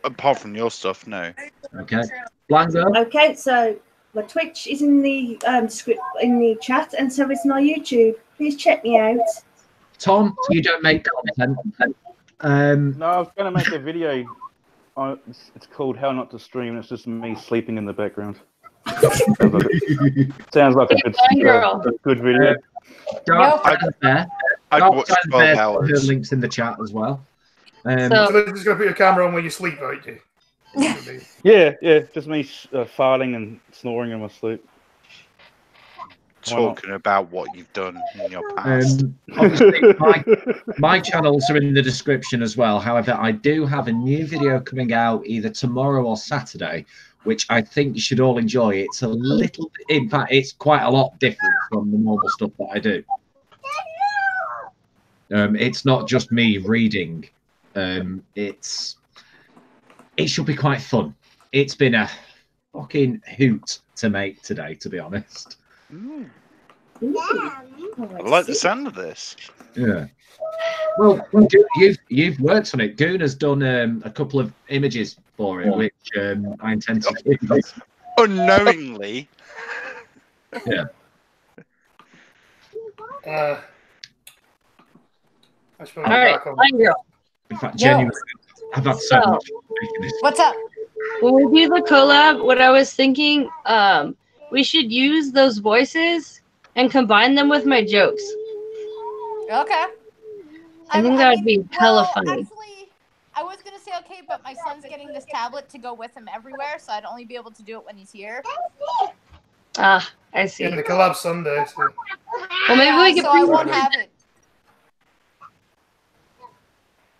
Apart from your stuff, no. Okay. Blanco? Okay, so my Twitch is in the script in the chat, and so is my YouTube. Please check me out. Tom, you don't make content. No, I was going to make a video. It's called How Not to Stream. It's just me sleeping in the background. Sounds like a good video. Dark Bear. I'd Dark watch Side 12 Bear, hours. her links in the chat as well. So they're just going to put your camera on when you sleep, aren't you? Yeah, just me farting and snoring in my sleep. Talking about what you've done in your past. Obviously, my channels are in the description as well. However, I do have a new video coming out either tomorrow or Saturday, which I think you should all enjoy. It's a little, in fact, it's quite a lot different from the normal stuff that I do. It's not just me reading. It should be quite fun. It's been a fucking hoot to make today, to be honest. I like the sound of this. Yeah. Well, you've worked on it. Goon has done a couple of images for it, which I intend to use. Unknowingly. Yeah. I All right, Line Girl. In fact, genuinely, I've had so much fun making this. What's up? When we do the collab, what I was thinking, we should use those voices and combine them with my jokes. Okay. I think that would be hella funny. Actually, I was gonna say okay, but my son's getting this tablet to go with him everywhere, so I'd only be able to do it when he's here. Ah, I see. Yeah, the collab Sunday. So. Well, maybe we so can. I won't have it.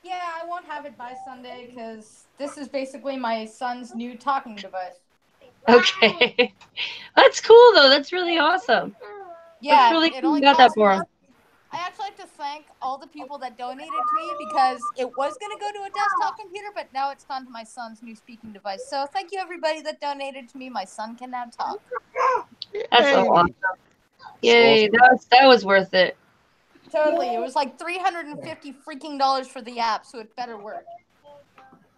Yeah, I won't have it by Sunday because this is basically my son's new talking device. Okay, that's cool though. That's really awesome. Yeah, that's really it cool. only You got that costs for him. I actually like to thank all the people that donated to me because it was going to go to a desktop computer, but now it's gone to my son's new speaking device. So thank you everybody that donated to me. My son can now talk. That's so awesome. Yay, that was worth it. Totally. It was like $350 freaking dollars for the app, so it better work.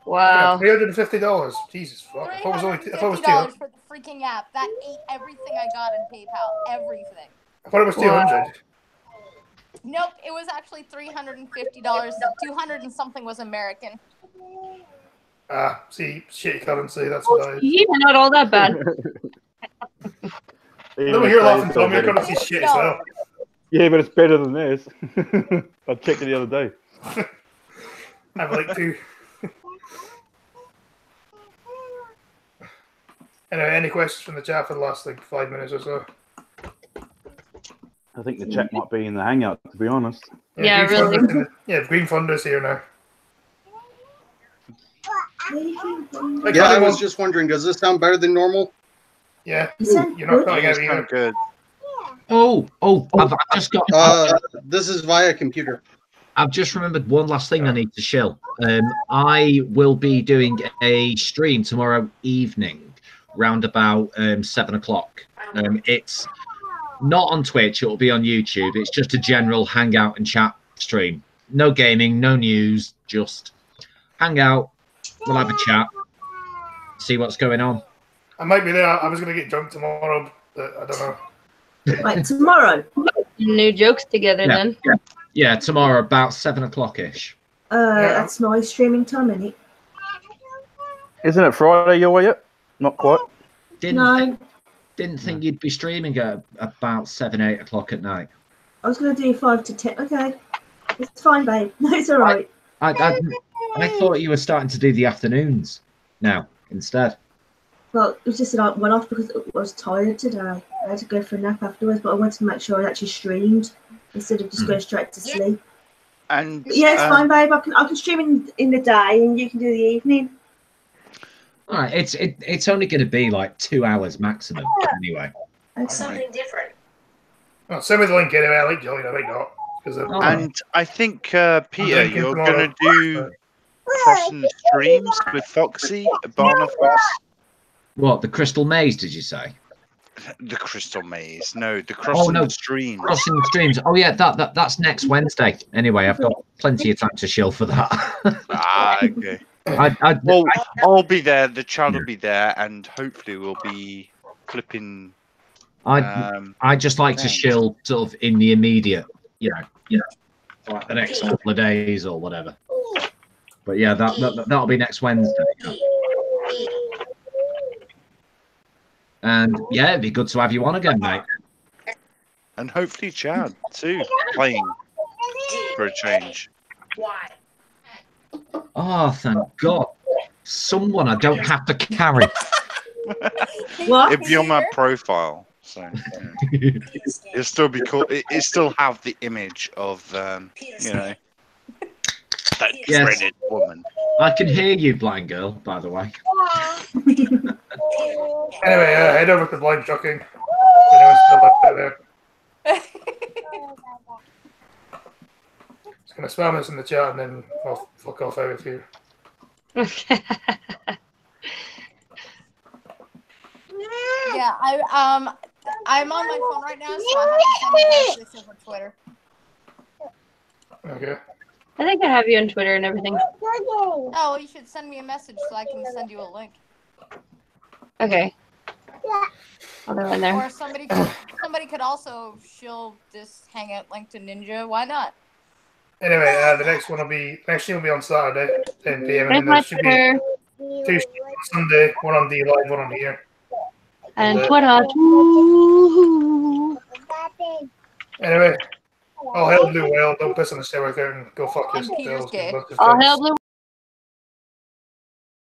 Wow. $350. Jesus fuck. I thought it was $350 for the freaking app. That ate everything I got in PayPal. Everything. I thought it was 200. Nope, it was actually $350. 200 and something was American. Ah, see, shitty currency. That's what I. Yeah, not all that bad. Let me hear laughing, Tom. Your currency shit as well. Yeah, but it's better than this. I checked it the other day. I'd like to. Anyway, any questions from the chat for the last 5 minutes or so? I think the chat might be in the hangout, to be honest. Yeah, really. Green Funder's here now. Yeah, I was just wondering, does this sound better than normal? Yeah, you're not cutting out either. Good. I've just got. This is via computer. I've just remembered one last thing I need to shill. I will be doing a stream tomorrow evening, round about 7 o'clock. It's not on Twitch, it will be on YouTube. It's just a general hangout and chat stream. No gaming, no news, just hang out. We'll have a chat, see what's going on. I might be there. I was going to get drunk tomorrow, but I don't know. Right, tomorrow. New jokes together then. Yeah, tomorrow about 7 o'clock-ish. That's nice streaming time, isn't it? Isn't it Friday your way yet? Not quite. Didn't think you'd be streaming at about 7, 8 o'clock at night. I was going to do 5 to 10. Okay. It's fine, babe. No, it's all right. I thought you were starting to do the afternoons now instead. Well, it was just that I went off because I was tired today. I had to go for a nap afterwards, but I wanted to make sure I actually streamed instead of just going straight to sleep. And but yeah, it's fine, babe. I can stream in the day and you can do the evening. All right, it's only going to be like 2 hours maximum anyway. Okay. Something different. Well, send me the link anyway. I like Jolly. I think not. And I think, Peter, you're going to do crossing streams with Foxy, Barna Fox. What, the Crystal Maze, did you say? The Crystal Maze. No, the crossing streams. Crossing streams. Oh, yeah, that's next Wednesday. Anyway, I've got plenty of time to shill for that. Okay. Well, I'll be there, the child will be there, and hopefully we'll be flipping I just like to thanks. chill sort of in the immediate, like the next couple of days or whatever. But yeah, that'll be next Wednesday. And yeah, it'd be good to have you on again, mate. And hopefully Chad too, playing for a change. Why? Oh, thank God. Someone I don't have to carry. What? It'd be on my profile, so yeah. It'll still be cool. It still have the image of that Yes. dreaded woman. I can hear you, blind girl, by the way. Anyway, head over to blind trucking. Anyone's still left out there. Just gonna spam this in the chat and then I'll fuck off out of here. Yeah, I'm on my phone right now, so I have to send you this over Twitter. Okay. I think I have you on Twitter and everything. Oh, well, you should send me a message so I can send you a link. Okay. I'll go in there. Or somebody could also shill this Hangout link to Ninja. Why not? Anyway, the next one will be on Saturday, 10 PM, and then there There's should my be Twitter. 2 streams on Sunday, one on D Live, one on here. And And, Twitter. Anyway, all hail Blue Whale. Don't piss on the stairway there and go fuck And Peter's yourselves. gay. All hail Blue